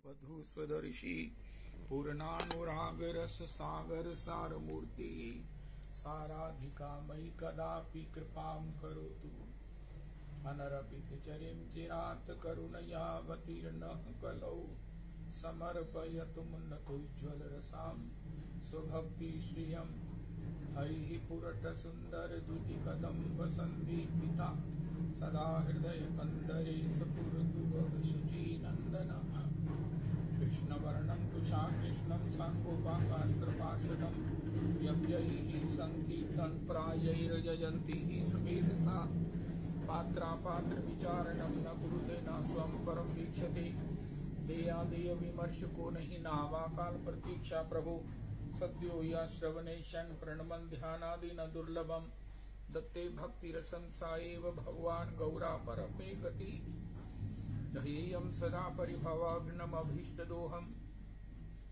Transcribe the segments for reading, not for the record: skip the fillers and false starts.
वधु स्वदर्शी पूर्णानुराग रस सागर सारमूर्ति साराधिका मयि कदापि कृपां करोतु। अनरपित चरिं चिरात् करुणयावतीर्णः कलौ समर्पयतु मुन्नतोज्ज्वल रसां स्वभक्ति श्रियं हरिः पुरट सुंदर द्विति कदम्ब संदीपिता सदा हृदय कंदरे सपुरतु शुचि नंदनः कृष्णवर्णं तुषा कृष्णं साङ्गोपाङ्गास्त्रपार्षदं यज्ञैः सङ्कीर्तनप्रायैर्यजन्ति सुमेधसा पात्रापात्रविचारणं न कुरुते न स्वं परं वीक्षते देयादेय विमर्श को नहीं नावाकाल प्रतीक्षा प्रभु सद्यो या श्रवणे क्षण प्रणमन ध्यानादि न दुर्लभम दत्ते भक्ति रसं साएव भगवान गौरा परमे गति ध्येयं सदा परिभवाग्नम अभीष्टदोहम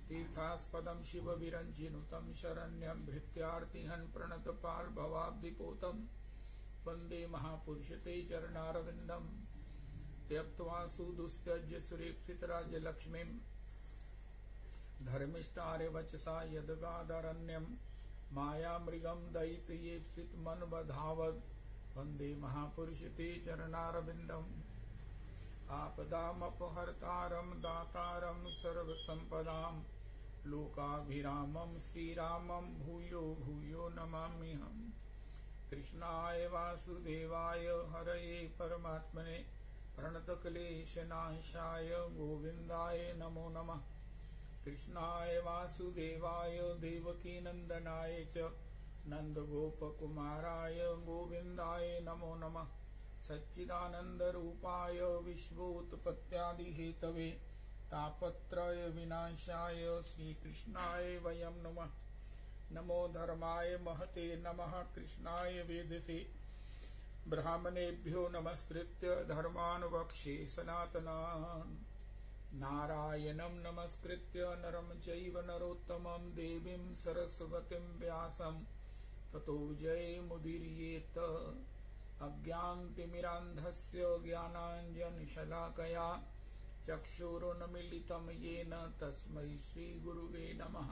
तीर्थास्पदं शिव विरञ्जिनुतं शरण्यं भृत्यार्तिहं प्रणतपाल भवाब्धिपोतं वंदे महापुरुष ते चरणारविंदम त्यक्त्वा सुदुस्त्यज्य सुरेप्सितराज्य लक्ष्मीं धर्मिष्ठार्य वचसा यदगादरण्यं मायामृगं दयितयेप्सित मनवधावद वंदे महापुरुष ते चरणारविंदम आपदामपहर्तारं दातारं सर्वसंपदां लोकाभिरामं श्रीरामं भूयो भूयो नमाम्यहम्। कृष्णाय वासुदेवाय हरये परमात्मने प्रणतक्लेशनाशाय गोविन्दाय नमो नमः। कृष्णाय वासुदेवाय देवकीनन्दनाय च नन्दगोपकुमाराय गोविन्दाय नमो नमः। सच्चिदानन्दरूपाय विश्वोत्पत्त्यादिहेतवे तापत्रय विनाशाय श्रीकृष्णाय वयं नमः। नमो धर्माय महते नमः कृष्णाय वेदसे ब्राह्मणेभ्यो नमस्कृत्य धर्मान् वक्ष्ये सनातनान् नारायणं नमस्कृत्य नरं चैव नरोत्तमं देवीं सरस्वतीं व्यासं ततो जयमुदीरयेत्। अज्ञानतिमिरान्धस्य ज्ञानाञ्जनशलाकया चक्षुरुन्मीलितं येन तस्मै श्रीगुरुवे नमः।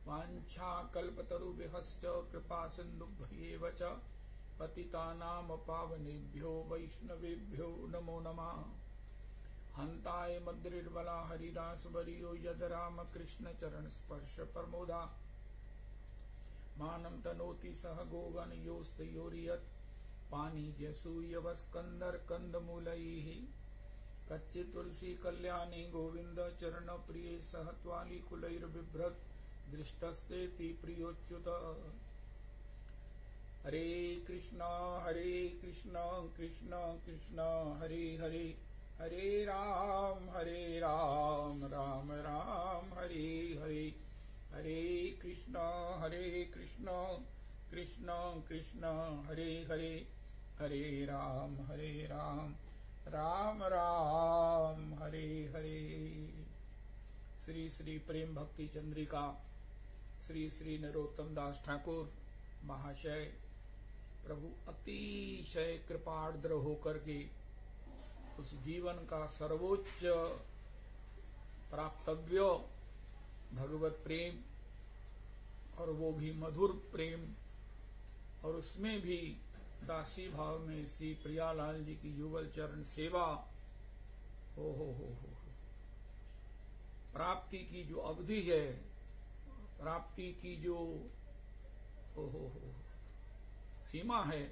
वाञ्छाकल्पतरुभ्यश्च कृपासिन्धुभ्येव च पतितानां पावनेभ्यो वैष्णवेभ्यो नमो नमः। हन्ताय मद्रिर्बला हरिदासवर्यो यद रामकृष्ण चरण स्पर्श प्रमोदा मानं तनोति सह गोगन योस्तयोरियत् पानीयसूयवस्कन्दर कंदमूलैः कच्चि तुलसी कल्याणी गोविंद चरण प्रिय सह त्वाली कुलैर्बिभ्रत् दृष्टस्तेति प्रियोच्युत। हरे कृष्ण कृष्ण कृष्ण हरे हरे हरे राम राम राम हरे हरे हरे कृष्ण कृष्ण कृष्ण हरे हरे हरे राम राम राम हरे हरे। श्री श्री प्रेम भक्ति चंद्रिका श्री श्री नरोत्तम दास ठाकुर महाशय प्रभु अतिशय कृपार्द्र होकर के उस जीवन का सर्वोच्च प्राप्तव्य भगवत प्रेम और वो भी मधुर प्रेम और उसमें भी दासी भाव में श्री प्रियालाल जी की युगल चरण सेवा हो प्राप्ति की जो अवधि है प्राप्ति की जो सीमा है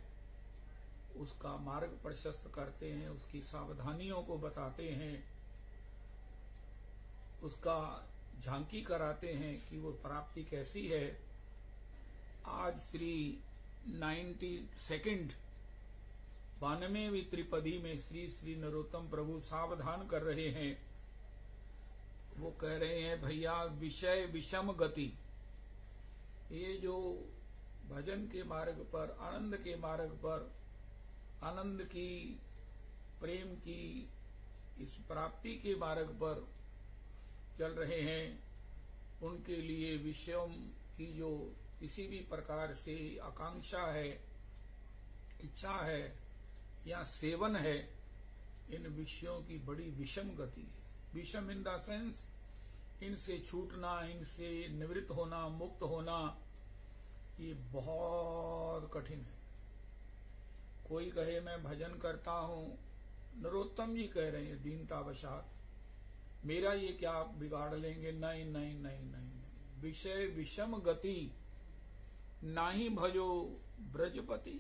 उसका मार्ग प्रशस्त करते हैं, उसकी सावधानियों को बताते हैं, उसका झांकी कराते हैं कि वो प्राप्ति कैसी है। आज श्री 92वीं त्रिपदी में श्री श्री नरोत्तम प्रभु सावधान कर रहे हैं। वो कह रहे हैं भैया विषय विषम गति, ये जो भजन के मार्ग पर आनंद के मार्ग पर आनंद की प्रेम की इस प्राप्ति के मार्ग पर चल रहे हैं उनके लिए विषयों की जो किसी भी प्रकार से आकांक्षा है इच्छा है या सेवन है इन विषयों की बड़ी विषम गति है। विषम इन द सेंस इनसे छूटना, इनसे निवृत्त होना, मुक्त होना, ये बहुत कठिन है। कोई कहे मैं भजन करता हूं, नरोत्तम जी कह रहे हैं दीनतावशात, मेरा ये क्या आप बिगाड़ लेंगे? नहीं नहीं नहीं नहीं नहीं। विषय विषम गति नाही भजो ब्रजपति,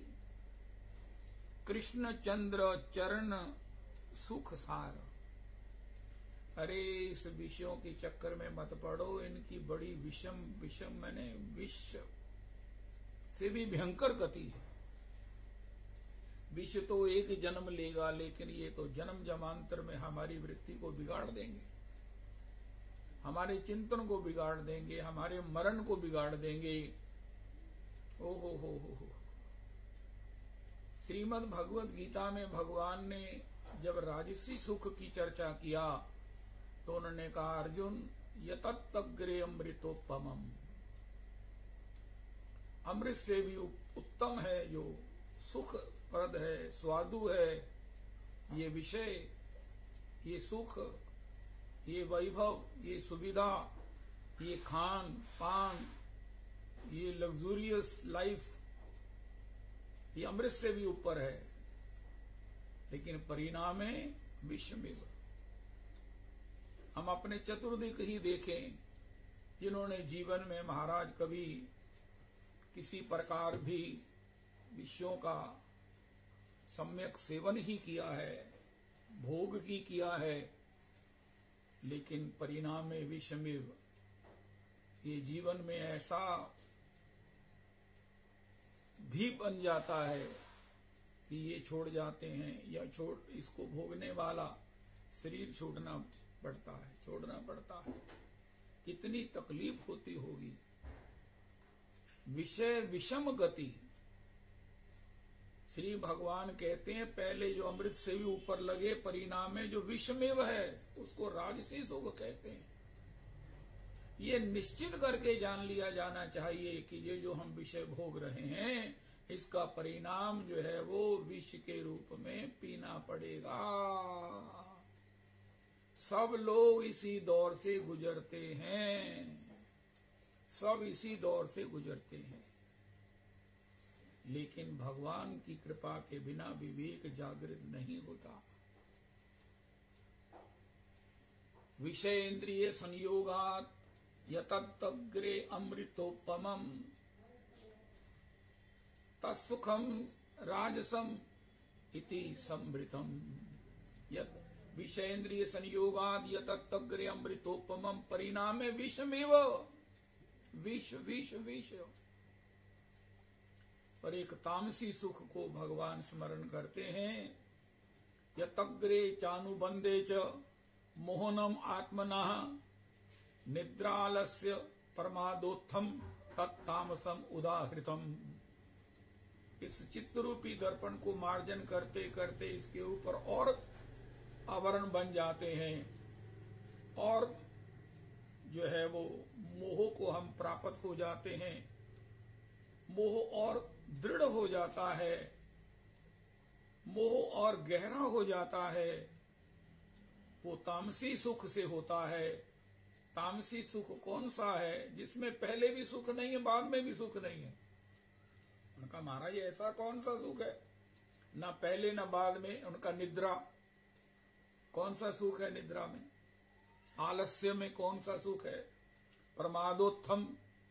कृष्ण चंद्र चरण सुख सार। अरे इस विषयों के चक्कर में मत पड़ो, इनकी बड़ी विषम, विषम मैंने विष से भी भयंकर गति है। विष तो एक जन्म लेगा, लेकिन ये तो जन्म जमांतर में हमारी वृत्ति को बिगाड़ देंगे, हमारे चिंतन को बिगाड़ देंगे, हमारे मरण को बिगाड़ देंगे। ओ हो। श्रीमद् भगवत गीता में भगवान ने जब राजसी सुख की चर्चा किया तो उन्होंने कहा, अर्जुन यतत्तग्रे अमृतोपमम्, अमृत से भी उत्तम है जो सुख प्रद है, स्वादु है, ये विषय, ये सुख, ये वैभव, ये सुविधा, ये खान पान, ये लग्जूरियस लाइफ, ये अमृत से भी ऊपर है, लेकिन परिणाम है विषमेव। हम अपने चतुर्दिक ही देखें, जिन्होंने जीवन में महाराज कभी किसी प्रकार भी विषयों का सम्यक सेवन ही किया है, भोग ही किया है, लेकिन परिणाम में विषमेव, ये जीवन में ऐसा भी बन जाता है कि ये छोड़ जाते हैं, या इसको भोगने वाला शरीर छोड़ना पड़ता है, छोड़ना पड़ता है। कितनी तकलीफ होती होगी। विषय विषम गति, श्री भगवान कहते हैं पहले जो अमृत से भी ऊपर लगे, परिणाम में जो विषमेव है उसको राजसी सुख कहते हैं। ये निश्चित करके जान लिया जाना चाहिए कि ये जो हम विषय भोग रहे हैं, इसका परिणाम जो है वो विष के रूप में पीना पड़ेगा। सब लोग इसी दौर से गुजरते हैं, सब इसी दौर से गुजरते हैं, लेकिन भगवान की कृपा के बिना विवेक जागृत नहीं होता। विषय इंद्रिय संयोगात यतत्तग्रे अमृतोपमम् तत्सुखम राजसम इति संवृतम। यत विषयेन्द्रिय संयोगाद यतत्तग्रे अमृतोपमम् परिणामे विषमेव, विष विष विष। और एक तामसी सुख को भगवान स्मरण करते हैं, यतग्रे चानुबंधे च मोहनम आत्मनः निद्रालस्य प्रमादोत्थम तत्तामसम उदाहृतम। इस चित्तरूपी दर्पण को मार्जन करते करते इसके ऊपर और आवरण बन जाते हैं, और जो है वो मोह को हम प्राप्त हो जाते हैं, मोह और दृढ़ हो जाता है, मोह और गहरा हो जाता है। वो तामसी सुख से होता है। तामसी सुख कौन सा है? जिसमें पहले भी सुख नहीं है, बाद में भी सुख नहीं है। उनका महाराज ऐसा कौन सा सुख है? ना पहले ना बाद में। उनका निद्रा, कौन सा सुख है निद्रा में? आलस्य में कौन सा सुख है? प्रमादोत्थम,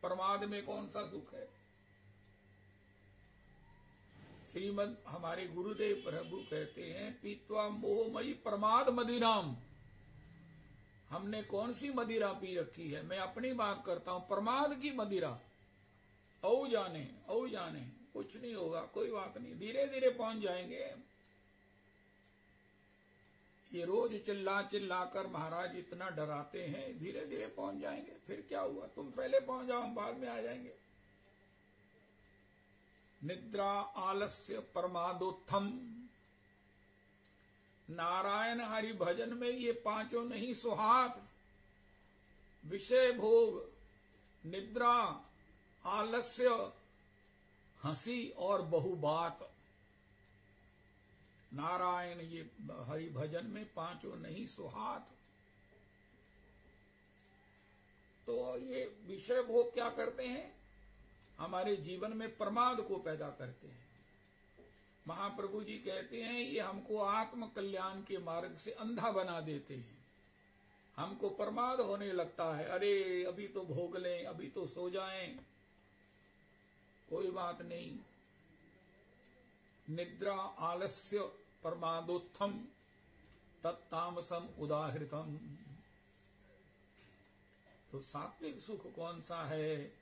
प्रमाद में कौन सा सुख है? श्रीमद हमारे गुरुदेव प्रभु कहते हैं, पीत्वा मोहमयी प्रमाद मदिराम। हमने कौन सी मदिरा पी रखी है? मैं अपनी बात करता हूं, प्रमाद की मदिरा। औ जाने कुछ नहीं होगा, कोई बात नहीं, धीरे धीरे पहुंच जाएंगे। ये रोज चिल्ला चिल्ला कर महाराज इतना डराते हैं, धीरे धीरे पहुंच जाएंगे। फिर क्या हुआ, तुम पहले पहुंच जाओ, हम बाद में आ जाएंगे। निद्रा आलस्य प्रमादोत्थम। नारायण हरि भजन में ये पांचों नहीं सुहात, विषय भोग, निद्रा, आलस्य, हंसी और बहुबात। नारायण ये हरि भजन में पांचों नहीं सुहात। और ये विषय भोग क्या करते हैं, हमारे जीवन में प्रमाद को पैदा करते हैं। महाप्रभु जी कहते हैं ये हमको आत्म कल्याण के मार्ग से अंधा बना देते हैं। हमको प्रमाद होने लगता है, अरे अभी तो भोग लें, अभी तो सो जाएं, कोई बात नहीं। निद्रा आलस्य प्रमादोत्थम तत्तामसम उदाहृतम। तो सात्विक सुख कौन सा है?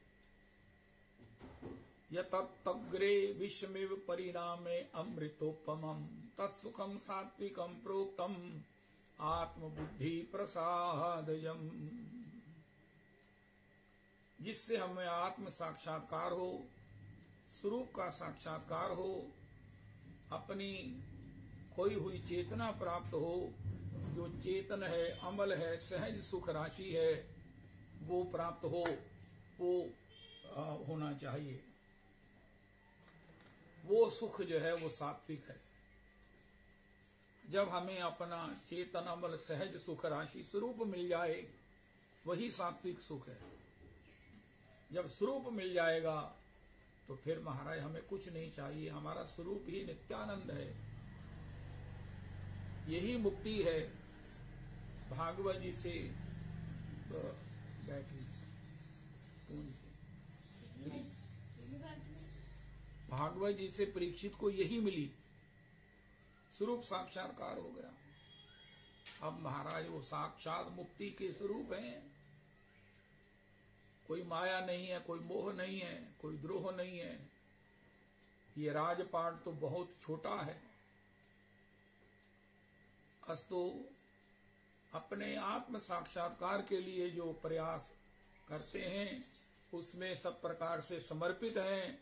यतग्रे विषमिव परिणामे अमृतोपमम् तत्सुखम सात्विकम प्रोक्तम आत्मबुद्धि प्रसादयम्। जिससे हमें आत्म साक्षात्कार हो, स्वरूप का साक्षात्कार हो, अपनी खोई हुई चेतना प्राप्त हो, जो चेतन है, अमल है, सहज सुख राशि है, वो प्राप्त हो, वो होना चाहिए। वो सुख जो है वो सात्विक है। जब हमें अपना चेतन अमल सहज सुख राशि स्वरूप मिल जाए, वही सात्विक सुख है। जब स्वरूप मिल जाएगा तो फिर महाराज हमें कुछ नहीं चाहिए, हमारा स्वरूप ही नित्यानंद है, यही मुक्ति है। भागवत जी से बैठी भागवत जी से परीक्षित को यही मिली, स्वरूप साक्षात्कार हो गया। अब महाराज वो साक्षात मुक्ति के स्वरूप हैं। कोई माया नहीं है, कोई मोह नहीं है, कोई द्रोह नहीं है। ये राजपाट तो बहुत छोटा है। अस्तु अपने आत्म साक्षात्कार के लिए जो प्रयास करते हैं उसमें सब प्रकार से समर्पित हैं,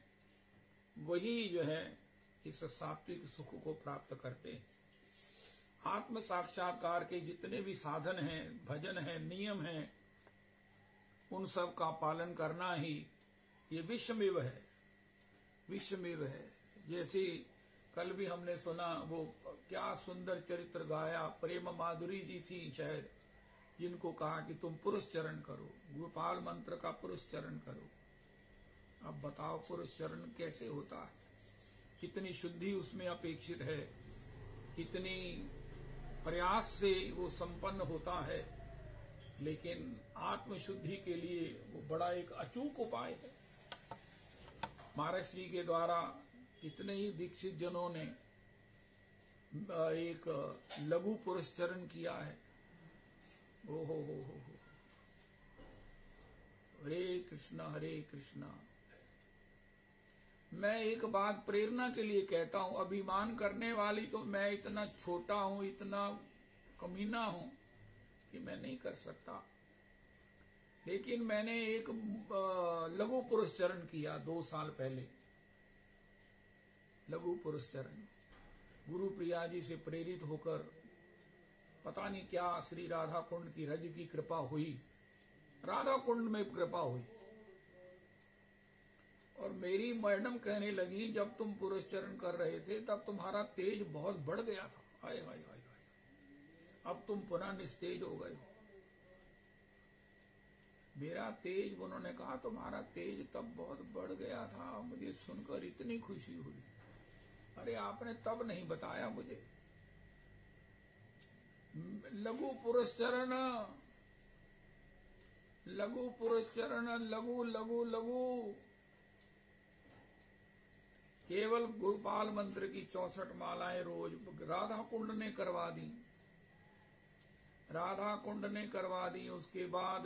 वही जो है इस सात्विक सुख को प्राप्त करते हैं। आत्म साक्षात्कार के जितने भी साधन हैं, भजन हैं, नियम हैं, उन सब का पालन करना ही ये विषमेव है, विषमेव है। जैसे कल भी हमने सुना, वो क्या सुंदर चरित्र गाया, प्रेम माधुरी जी थी शायद, जिनको कहा कि तुम पुरुष चरण करो, गोपाल मंत्र का पुरुष चरण करो। अब बताओ पुरुष चरण कैसे होता है, कितनी शुद्धि उसमें अपेक्षित है, कितनी प्रयास से वो संपन्न होता है। लेकिन आत्मशुद्धि के लिए वो बड़ा एक अचूक उपाय है। महर्षि के द्वारा कितने ही दीक्षित जनों ने एक लघु पुरुष चरण किया है। ओ हो हरे कृष्णा हरे कृष्णा। मैं एक बात प्रेरणा के लिए कहता हूं, अभिमान करने वाली तो मैं इतना छोटा हूं, इतना कमीना हूं कि मैं नहीं कर सकता। लेकिन मैंने एक लघु पुरुष चरण किया 2 साल पहले, लघु पुरुष चरण। गुरु प्रिया जी से प्रेरित होकर पता नहीं क्या श्री राधा कुंड की रज की कृपा हुई, राधा कुंड में कृपा हुई। और मेरी मैडम कहने लगी, जब तुम पुरुष चरण कर रहे थे तब तुम्हारा तेज बहुत बढ़ गया था, हाय हाय हाय हाय, अब तुम पुनः निस्तेज हो गए हो। मेरा तेज, उन्होंने कहा तुम्हारा तेज तब बहुत बढ़ गया था, मुझे सुनकर इतनी खुशी हुई। अरे आपने तब नहीं बताया मुझे। लघु पुरुष चरण, लघु पुरुष चरण, लघु लघु लघु। केवल गोपाल मंत्र की 64 मालाएं रोज राधा कुंड ने करवा दी, राधा कुंड ने करवा दी। उसके बाद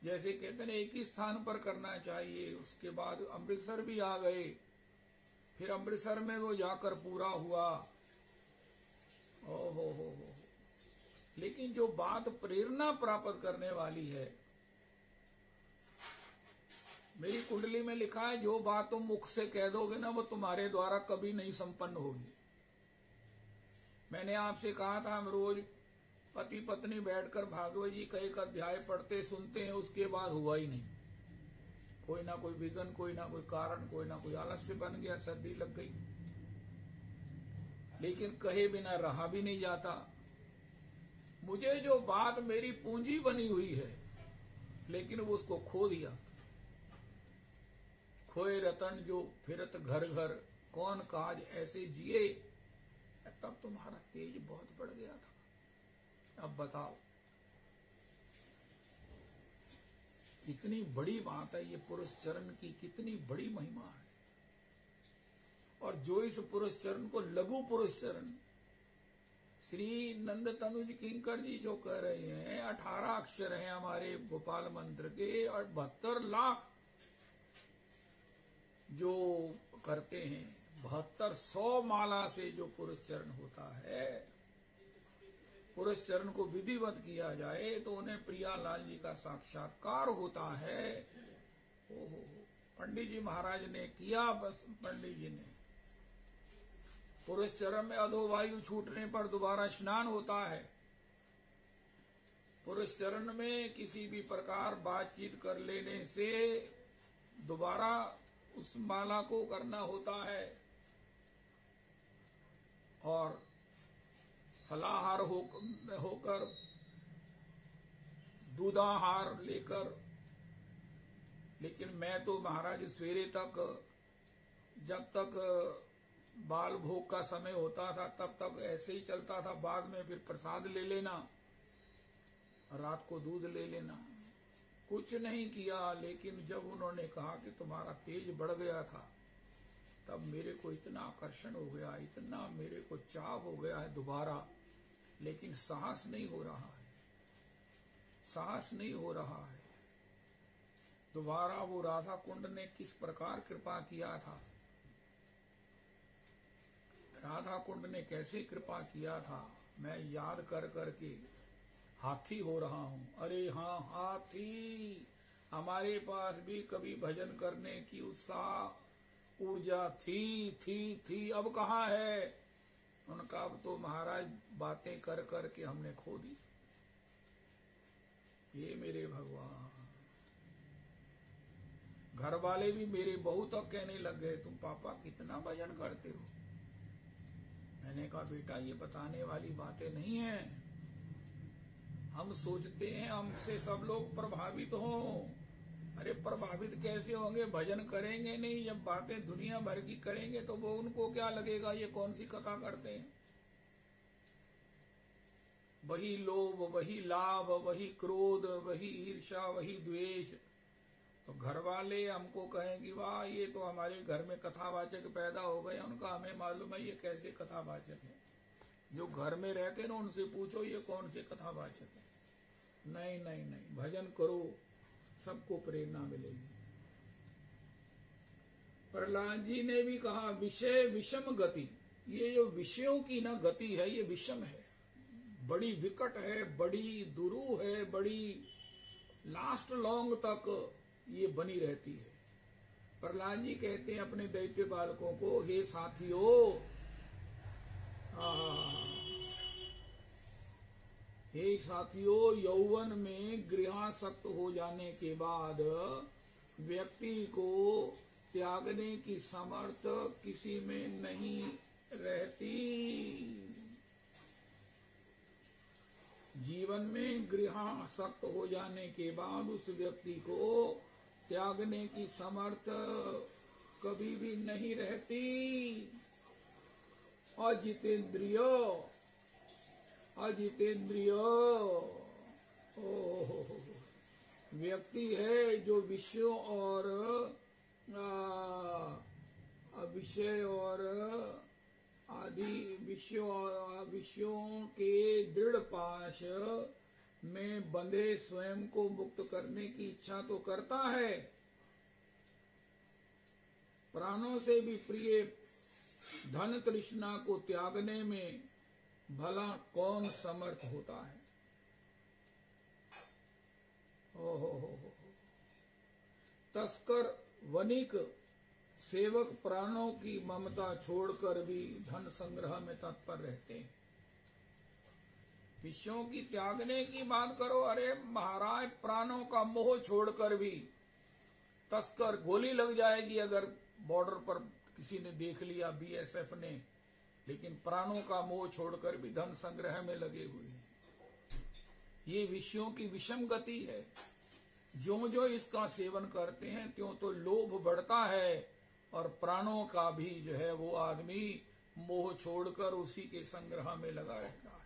जैसे कहते हैं एक ही स्थान पर करना चाहिए, उसके बाद अमृतसर भी आ गए, फिर अमृतसर में वो जाकर पूरा हुआ। ओ हो। लेकिन जो बात प्रेरणा प्राप्त करने वाली है, मेरी कुंडली में लिखा है, जो बात तुम मुख से कह दोगे ना वो तुम्हारे द्वारा कभी नहीं संपन्न होगी। मैंने आपसे कहा था हम रोज पति पत्नी बैठकर भागवत जी का एक अध्याय पढ़ते सुनते हैं, उसके बाद हुआ ही नहीं। कोई ना कोई विघ्न, कोई ना कोई कारण, कोई ना कोई आलस्य बन गया, सर्दी लग गई। लेकिन कहे बिना रहा भी नहीं जाता। मुझे जो बात मेरी पूंजी बनी हुई है, लेकिन वो उसको खो दिया। खोए रतन जो फिरत घर घर, कौन काज ऐसे जिए। तब तुम्हारा तेज बहुत बढ़ गया था। अब बताओ, इतनी बड़ी बात है ये पुरुष चरण की, कितनी बड़ी महिमा है। और जो इस पुरुष चरण को लघु पुरुष चरण, श्री नंद तनुज किंकर जी जो कह रहे हैं 18 अक्षर हैं हमारे गोपाल मंत्र के, और 72 लाख जो करते हैं, 7200 माला से जो पुरुष चरण होता है, पुरुष चरण को विधिवत किया जाए तो उन्हें प्रियालाल जी का साक्षात्कार होता है। ओहो, पंडित जी महाराज ने किया, बस पंडित जी ने पुरुष चरण में अधोवायु छूटने पर दोबारा स्नान होता है। पुरुष चरण में किसी भी प्रकार बातचीत कर लेने से दोबारा उस माला को करना होता है। और फलाहार होकर दूधाहार लेकर, लेकिन मैं तो महाराज सवेरे तक, जब तक बाल भोग का समय होता था तब तक ऐसे ही चलता था। बाद में फिर प्रसाद ले लेना, रात को दूध ले लेना, कुछ नहीं किया। लेकिन जब उन्होंने कहा कि तुम्हारा तेज बढ़ गया था, तब मेरे को इतना आकर्षण हो गया, इतना मेरे को चाव हो गया है दोबारा, लेकिन साहस नहीं हो रहा है, साहस नहीं हो रहा है। दोबारा वो राधा कुंड ने किस प्रकार कृपा किया था, राधा कुंड ने कैसे कृपा किया था, मैं याद कर करके हाथी हो रहा हूँ। अरे हाँ हाथी, हमारे पास भी कभी भजन करने की उत्साह ऊर्जा थी, अब कहाँ है उनका। अब तो महाराज बातें कर कर के हमने खो दी। ये मेरे भगवान, घर वाले भी मेरे बहुत अब कहने लग गए, तुम पापा कितना भजन करते हो। मैंने कहा बेटा ये बताने वाली बातें नहीं है। हम सोचते हैं हमसे सब लोग प्रभावित हों। अरे प्रभावित कैसे होंगे, भजन करेंगे नहीं, जब बातें दुनिया भर की करेंगे तो वो उनको क्या लगेगा ये कौन सी कथा करते हैं। वही लोभ, वही लाभ, वही क्रोध, वही ईर्ष्या, वही द्वेष। तो घर वाले हमको कहेंगे वाह ये तो हमारे घर में कथावाचक पैदा हो गए। उनका हमें मालूम है ये कैसे कथावाचक है। जो घर में रहते ना उनसे पूछो ये कौन से कथावाचक है। नहीं नहीं नहीं, भजन करो, सबको प्रेरणा मिलेगी। प्रहलाद जी ने भी कहा विषय विषम गति, ये जो विषयों की ना गति है ये विषम है, बड़ी विकट है, बड़ी दुरू है, बड़ी लास्ट लॉन्ग तक ये बनी रहती है। प्रहलाद जी कहते हैं अपने दैत्य बालकों को, हे साथियों, हे साथियों, यौवन में गृहासक्त हो जाने के बाद व्यक्ति को त्यागने की समर्थ किसी में नहीं रहती। जीवन में गृहासक्त हो जाने के बाद उस व्यक्ति को त्यागने की समर्थ कभी भी नहीं रहती। अजितेंद्रिय, अजितेंद्रिय व्यक्ति है जो विषयों और विषय और आदि विषयों के दृढ़ पाश में बंधे स्वयं को मुक्त करने की इच्छा तो करता है, प्राणों से भी प्रिय धन तृष्णा को त्यागने में भला कौन समर्थ होता है। हो तस्कर वणिक सेवक प्राणों की ममता छोड़कर भी धन संग्रह में तत्पर रहते हैं। विषयों की त्यागने की बात करो, अरे महाराज प्राणों का मोह छोड़कर भी, तस्कर गोली लग जाएगी अगर बॉर्डर पर किसी ने देख लिया बीएसएफ ने, लेकिन प्राणों का मोह छोड़कर भी धन संग्रह में लगे हुए हैं। ये विषयों की विषम गति है। जो जो इसका सेवन करते हैं त्यों तो लोभ बढ़ता है और प्राणों का भी जो है वो आदमी मोह छोड़कर उसी के संग्रह में लगा रहता है।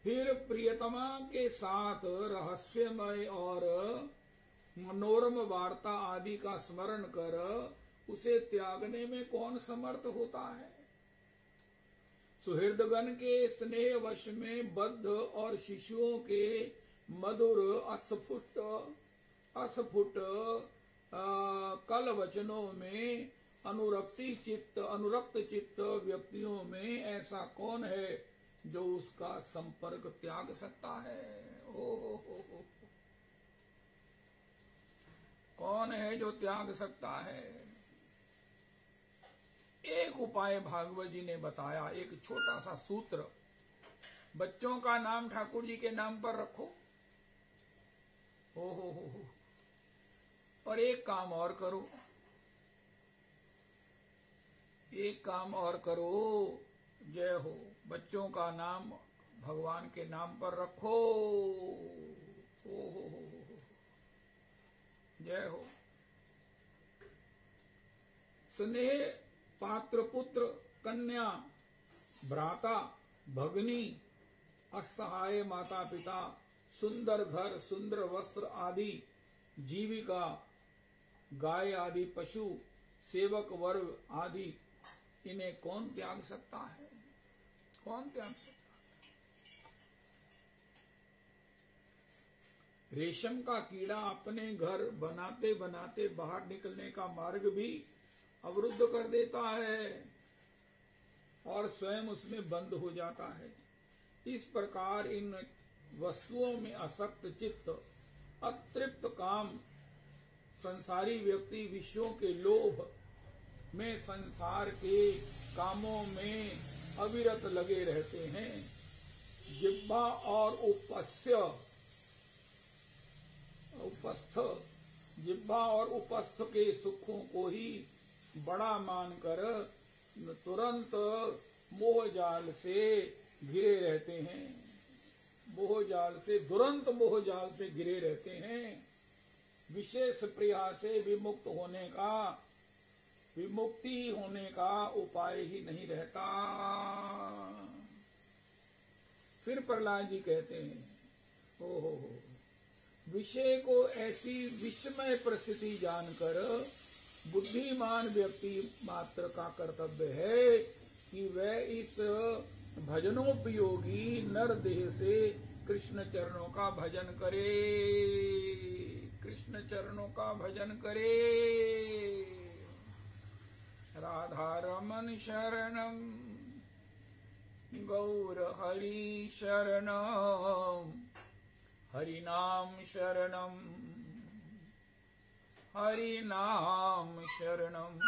फिर प्रियतमा के साथ रहस्यमय और मनोरम वार्ता आदि का स्मरण कर उसे त्यागने में कौन समर्थ होता है। सुहृदगण के स्नेह वश में बद्ध और शिशुओं के मधुर अस्फुट कल वचनों में अनुरक्त चित्त व्यक्तियों में ऐसा कौन है जो उसका संपर्क त्याग सकता है। ओ कौन है जो त्याग सकता है। एक उपाय भागवत जी ने बताया, एक छोटा सा सूत्र, बच्चों का नाम ठाकुर जी के नाम पर रखो। हो और एक काम और करो, एक काम और करो, जय हो, बच्चों का नाम भगवान के नाम पर रखो। हो जय हो। स्नेह पात्र पुत्र कन्या भ्राता भगनी असहाय माता पिता सुंदर घर सुंदर वस्त्र आदि जीविका गाय आदि पशु सेवक वर्ग आदि इन्हें कौन त्याग सकता है। कौन त्याग सकता है। रेशम का कीड़ा अपने घर बनाते बनाते बाहर निकलने का मार्ग भी अवरुद्ध कर देता है और स्वयं उसमें बंद हो जाता है। इस प्रकार इन वस्तुओं में असक्त चित्त अतृप्त काम संसारी व्यक्ति विषयों के लोभ में संसार के कामों में अविरत लगे रहते हैं। जिह्वा और उपस्थ के सुखों को ही बड़ा मानकर तुरंत मोह जाल से घिरे रहते हैं। दुरंत मोह जाल से घिरे रहते हैं। विशेष प्रिया से विमुक्ति होने का उपाय ही नहीं रहता। फिर प्रहलाद जी कहते हैं, हो विषय को ऐसी विस्मय परिस्थिति जानकर बुद्धिमान व्यक्ति मात्र का कर्तव्य है कि वह इस भजनोपयोगी नर देह से कृष्ण चरणों का भजन करे। कृष्ण चरणों का भजन करे। राधा रमन शरणम गौर हरि शरणम हरि नाम शरणम हरि नाम शरणम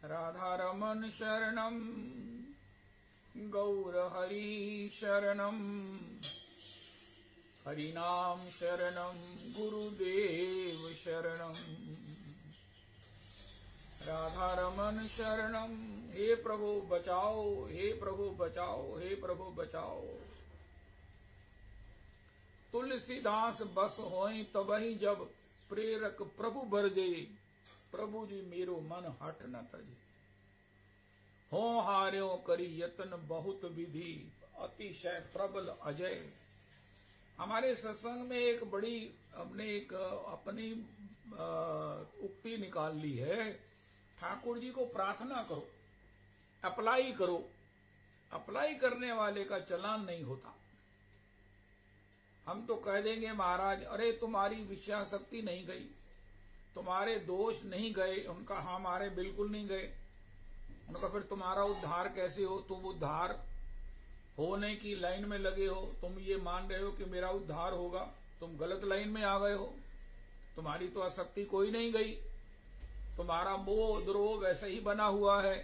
राधा रमन शरणम गौर हरि शरणम हरि नाम शरणम गुरुदेव शरणम राधा रमन शरणम। हे प्रभु बचाओ, हे प्रभु बचाओ, हे प्रभु बचाओ। तुलसीदास बस होई तबहि जब प्रेरक प्रभु बरजे। प्रभु जी मेरो मन हट न तजे। हो हार्यो करी यतन बहुत विधि अतिशय प्रबल अजय। हमारे सत्संग में एक बड़ी हमने एक अपनी उक्ति निकाल ली है, ठाकुर जी को प्रार्थना करो, अप्लाई करो। अप्लाई करने वाले का चालान नहीं होता। हम तो कह देंगे महाराज अरे तुम्हारी विषया शक्ति नहीं गई, तुम्हारे दोष नहीं गए। उनका हमारे बिल्कुल नहीं गए। उनका फिर तुम्हारा उद्धार कैसे हो। तुम उद्धार होने की लाइन में लगे हो, तुम ये मान रहे हो कि मेरा उद्धार होगा, तुम गलत लाइन में आ गए हो। तुम्हारी तो आसक्ति कोई नहीं गई, तुम्हारा मोह द्रोह वैसे ही बना हुआ है।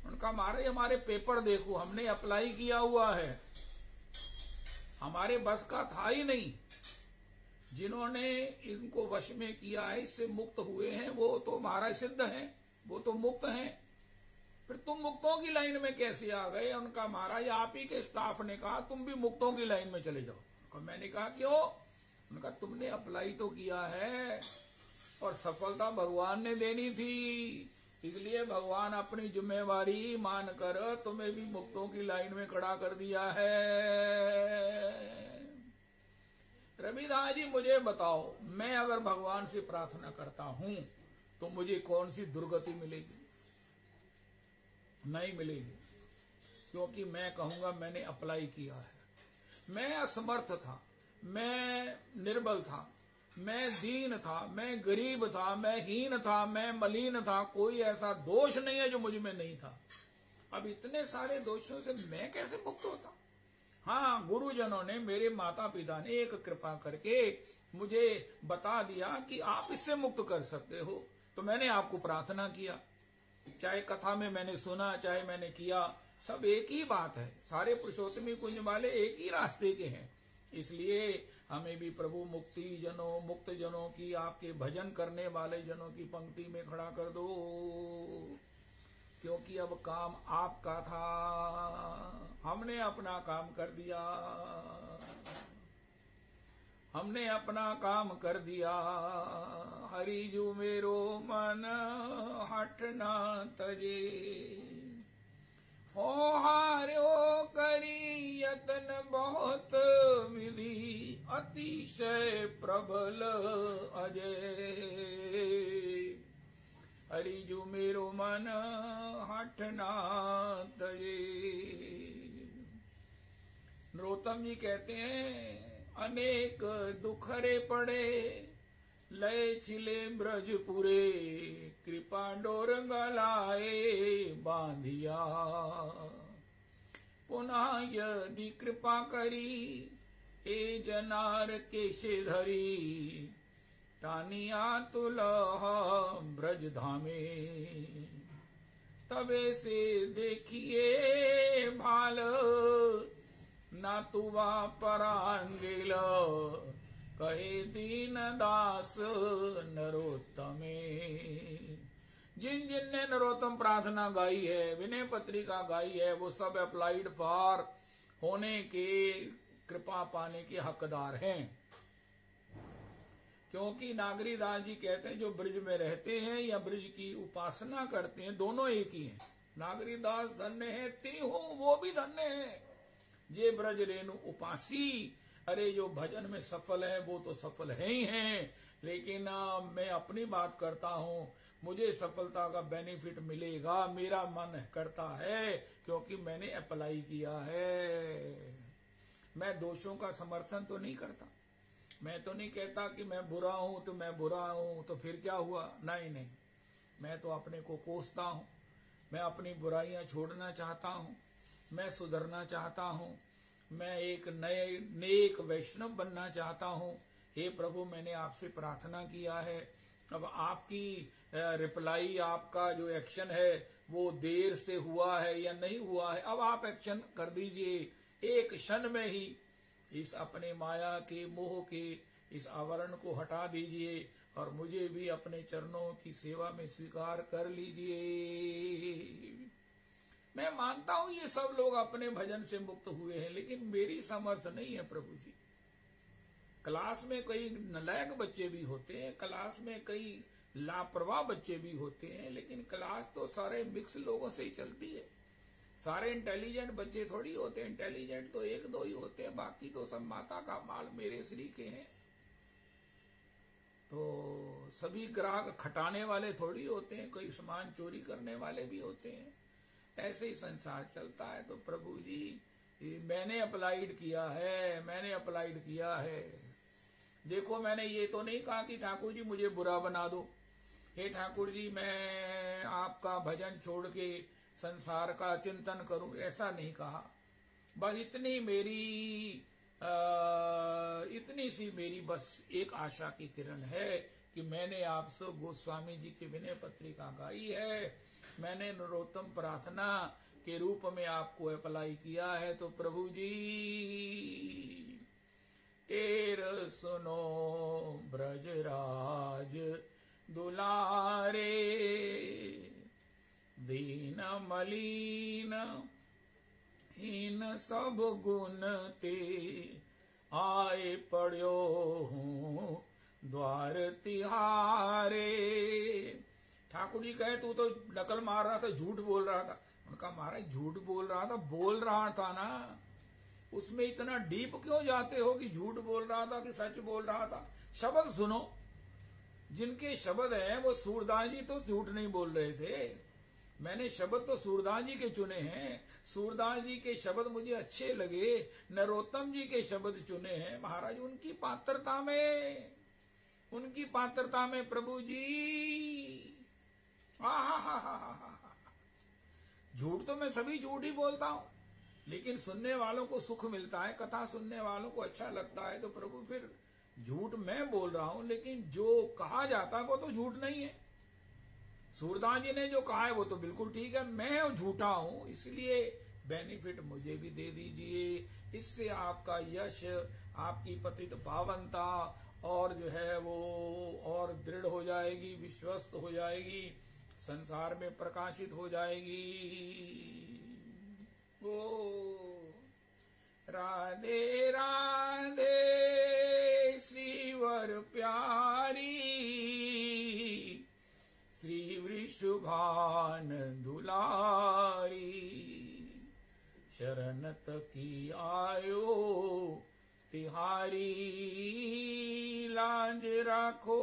उनका मारे हमारे पेपर देखो, हमने अप्लाई किया हुआ है, हमारे बस का था ही नहीं। जिन्होंने इनको वश में किया है, इससे मुक्त हुए हैं, वो तो महाराज सिद्ध हैं, वो तो मुक्त हैं। फिर तुम मुक्तों की लाइन में कैसे आ गए। उनका महाराज आप ही के स्टाफ ने कहा तुम भी मुक्तों की लाइन में चले जाओ। और मैंने कहा क्यों? उन्होंने कहा तुमने अप्लाई तो किया है और सफलता भगवान ने देनी थी, इसलिए भगवान अपनी जिम्मेवारी मानकर तुम्हें भी मुक्तों की लाइन में खड़ा कर दिया है। रविदास जी मुझे बताओ, मैं अगर भगवान से प्रार्थना करता हूं तो मुझे कौन सी दुर्गति मिलेगी? नहीं मिलेगी, क्योंकि मैं कहूंगा मैंने अप्लाई किया है। मैं असमर्थ था, मैं निर्बल था, मैं दीन था, मैं गरीब था, मैं हीन था, मैं मलिन था, कोई ऐसा दोष नहीं है जो मुझ में नहीं था। अब इतने सारे दोषों से मैं कैसे मुक्त होता? हाँ, गुरुजनों ने, मेरे माता पिता ने एक कृपा करके मुझे बता दिया कि आप इससे मुक्त कर सकते हो, तो मैंने आपको प्रार्थना किया। चाहे कथा में मैंने सुना, चाहे मैंने किया, सब एक ही बात है। सारे पुरुषोत्तमी कुंज वाले एक ही रास्ते के हैं। इसलिए हमें भी प्रभु मुक्ति जनों, मुक्त जनों की, आपके भजन करने वाले जनों की पंक्ति में खड़ा कर दो, क्योंकि अब काम आपका था, हमने अपना काम कर दिया, हमने अपना काम कर दिया। हरि जू मेरो मन हठ ना तजे, हो हार्यो करी यतन बहुत विधि, अतिशय प्रबल अजय। हरि जू मेरो मन हठ ना तजे। नरोत्तम जी कहते हैं, अनेक दुखरे पड़े लय छिले ब्रजपुरे, कृपा डोर गलाए बांधिया। पुनः यदि कृपा करी हे जनार केशे धरी, टानिया तुलह ब्रज धामे। तबे से देखिए भाल, ना तुवा परांगिल, कहे दीन दास नरोत्तमे। जिन जिन ने नरोत्तम प्रार्थना गाई है, विनय पत्रिका गाई है, वो सब अप्लाइड फॉर होने के, कृपा पाने के हकदार हैं। क्योंकि नागरीदास जी कहते हैं, जो ब्रज में रहते हैं या ब्रज की उपासना करते हैं, दोनों एक ही हैं। नागरीदास धन्य है, ते हो वो भी धन्य है, जे ब्रज रेणु उपासी। अरे जो भजन में सफल है वो तो सफल है ही हैं, लेकिन मैं अपनी बात करता हूँ, मुझे सफलता का बेनिफिट मिलेगा, मेरा मन करता है, क्योंकि मैंने अप्लाई किया है। मैं दोषों का समर्थन तो नहीं करता, मैं तो नहीं कहता कि मैं बुरा हूं तो मैं बुरा हूं तो फिर क्या हुआ, नहीं नहीं, मैं तो अपने को कोसता हूं, मैं अपनी बुराइयां छोड़ना चाहता हूं, मैं सुधरना चाहता हूं, मैं एक नए नेक वैष्णव बनना चाहता हूं। हे प्रभु, मैंने आपसे प्रार्थना किया है, अब आपकी रिप्लाई, आपका जो एक्शन है वो देर से हुआ है या नहीं हुआ है, अब आप एक्शन कर दीजिए एक क्षण में ही। इस अपने माया के, मोह के इस आवरण को हटा दीजिए और मुझे भी अपने चरणों की सेवा में स्वीकार कर लीजिए। मैं मानता हूं ये सब लोग अपने भजन से मुक्त हुए हैं, लेकिन मेरी समर्थ नहीं है प्रभु जी। क्लास में कई नलायक बच्चे भी होते हैं, क्लास में कई लापरवाह बच्चे भी होते हैं, लेकिन क्लास तो सारे मिक्स लोगों से ही चलती है। सारे इंटेलिजेंट बच्चे थोड़ी होते हैं, इंटेलिजेंट तो एक दो ही होते हैं, बाकी तो सब माता का माल मेरे श्री के हैं। तो सभी ग्राहक खटाने वाले थोड़ी होते हैं, कोई सामान चोरी करने वाले भी होते हैं। ऐसे ही संसार चलता है। तो प्रभु जी, मैंने अप्लाइड किया है, मैंने अप्लाइड किया है। देखो, मैंने ये तो नहीं कहा कि ठाकुर जी मुझे बुरा बना दो, हे ठाकुर जी मैं आपका भजन छोड़ के संसार का चिंतन करूं, ऐसा नहीं कहा। बस इतनी सी मेरी बस एक आशा की किरण है कि मैंने आपसे गोस्वामी जी की विनय पत्रिका गाई है, मैंने नरोत्तम प्रार्थना के रूप में आपको अप्लाई किया है। तो प्रभु जी टेर सुनो ब्रजराज दुलारे, दीन मलिन हीन सब गुण ते, आए पड़ो हूँ द्वार तिहारे। ठाकुर जी कहे तू तो नकल मार रहा था, झूठ बोल रहा था। उनका महाराज झूठ बोल रहा था ना, उसमें इतना डीप क्यों जाते हो कि झूठ बोल रहा था कि सच बोल रहा था। शब्द सुनो, जिनके शब्द हैं वो सूरदास जी तो झूठ नहीं बोल रहे थे। मैंने शब्द तो सूरदास जी के चुने हैं, सूरदास जी के शब्द मुझे अच्छे लगे, नरोत्तम जी के शब्द चुने हैं महाराज। उनकी पात्रता में प्रभु जी, झूठ तो मैं सभी झूठ ही बोलता हूं, लेकिन सुनने वालों को सुख मिलता है, कथा सुनने वालों को अच्छा लगता है, तो प्रभु फिर झूठ मैं बोल रहा हूं, लेकिन जो कहा जाता है वो तो झूठ नहीं है। सूरदास जी ने जो कहा है वो तो बिल्कुल ठीक है, मैं झूठा हूं, इसलिए बेनिफिट मुझे भी दे दीजिए। इससे आपका यश, आपकी पतित पावनता और जो है वो और दृढ़ हो जाएगी, विश्वस्त हो जाएगी, संसार में प्रकाशित हो जाएगी। ओ राधे राधे श्रीवर प्यारी, श्री वृषभान दुलारी, शरणत की आयो तिहारी, लाज राखो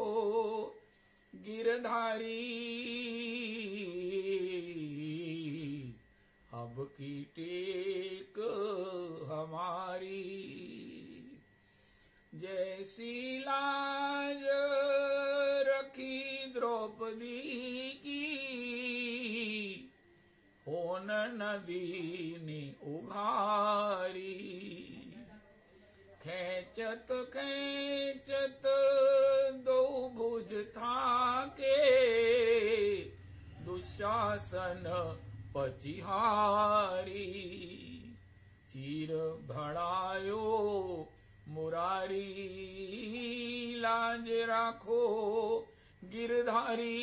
गिरधारी, अब की टेक हमारी, जैसी लाज रखी द्रौपदी की, होन नदी ने उघारी, खेचत खेचत दो भुज था के, दुशासन पचिहारी, चीर भड़ायो मुरारी, लाज राखो गिरधारी,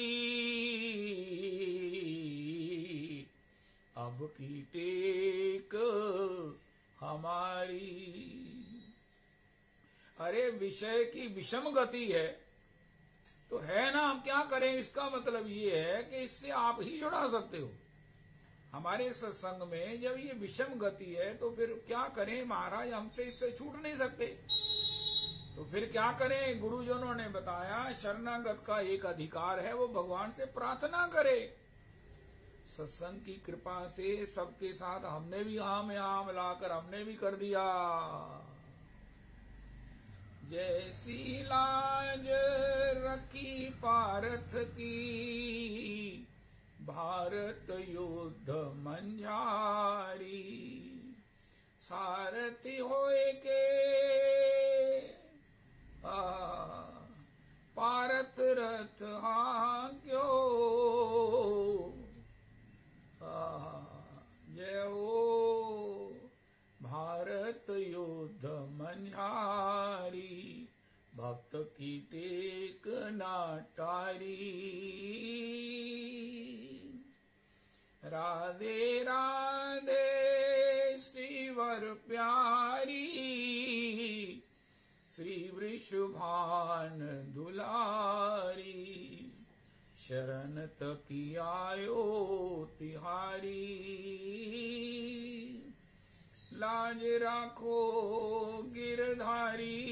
अब की टेक हमारी। अरे विषय की विषम गति है तो है ना, हम क्या करें। इसका मतलब ये है कि इससे आप ही जुड़ा सकते हो। हमारे सत्संग में जब ये विषम गति है तो फिर क्या करें महाराज, हमसे इससे छूट नहीं सकते, तो फिर क्या करें। गुरुजनों ने बताया शरणागत का एक अधिकार है, वो भगवान से प्रार्थना करे। सत्संग की कृपा से सबके साथ हमने भी आम लाकर हमने भी कर दिया। जैसी लाज रखी पारथ की, भारत युद्ध मंझारी, सारथी होए के पारथ रथ हांक्यो, जय हो भारत युद्ध मंझारी, भक्त की टेक नाटारी, राधे राधे श्रीवर प्यारी, श्री वृषभान दुलारी, शरणत की आयो तिहारी, लाज राखो गिरधारी,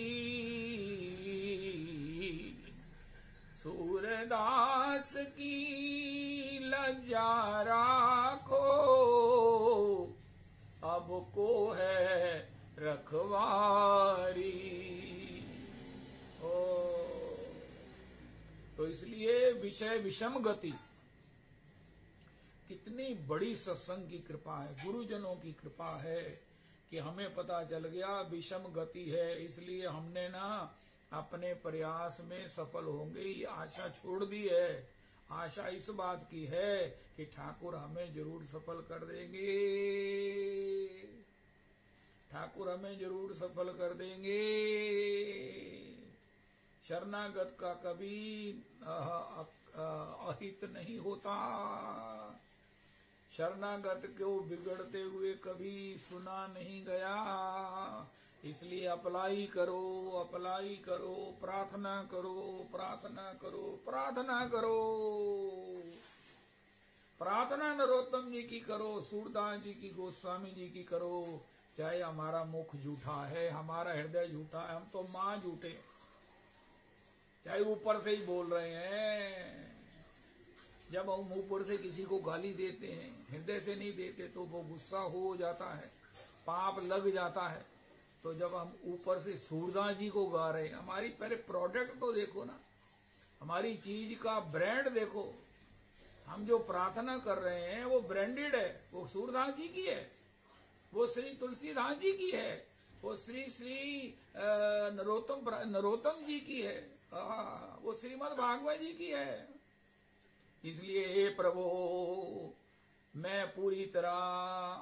सूरदास की लज्जा राखो, अब को है रखवारी। तो इसलिए विषय विषम गति, कितनी बड़ी सत्संग की कृपा है, गुरुजनों की कृपा है कि हमें पता चल गया विषम गति है, इसलिए हमने ना अपने प्रयास में सफल होंगे ये आशा छोड़ दी है। आशा इस बात की है कि ठाकुर हमें जरूर सफल कर देंगे, ठाकुर हमें जरूर सफल कर देंगे। शरणागत का कभी अहित नहीं होता, शरणागत को बिगड़ते हुए कभी सुना नहीं गया। इसलिए अप्लाई करो, अप्लाई करो, प्रार्थना करो, प्रार्थना करो, प्रार्थना करो। प्रार्थना नरोत्तम जी की करो, सूरदास जी की, गोस्वामी जी की करो। चाहे हमारा मुख झूठा है, हमारा हृदय झूठा है, हम तो मां झूठे, चाहे ऊपर से ही बोल रहे हैं। जब हम ऊपर से किसी को गाली देते हैं, हृदय से नहीं देते, तो वो गुस्सा हो जाता है, पाप लग जाता है। तो जब हम ऊपर से सूरदास जी को गा रहे हैं, हमारी पहले प्रोडक्ट तो देखो ना, हमारी चीज का ब्रांड देखो। हम जो प्रार्थना कर रहे हैं वो ब्रांडेड है, वो सूरदास जी की है, वो श्री तुलसीदास जी की है, वो श्री नरोत्तम जी की है, वो श्रीमद् भागवत जी की है। इसलिए हे प्रभु, मैं पूरी तरह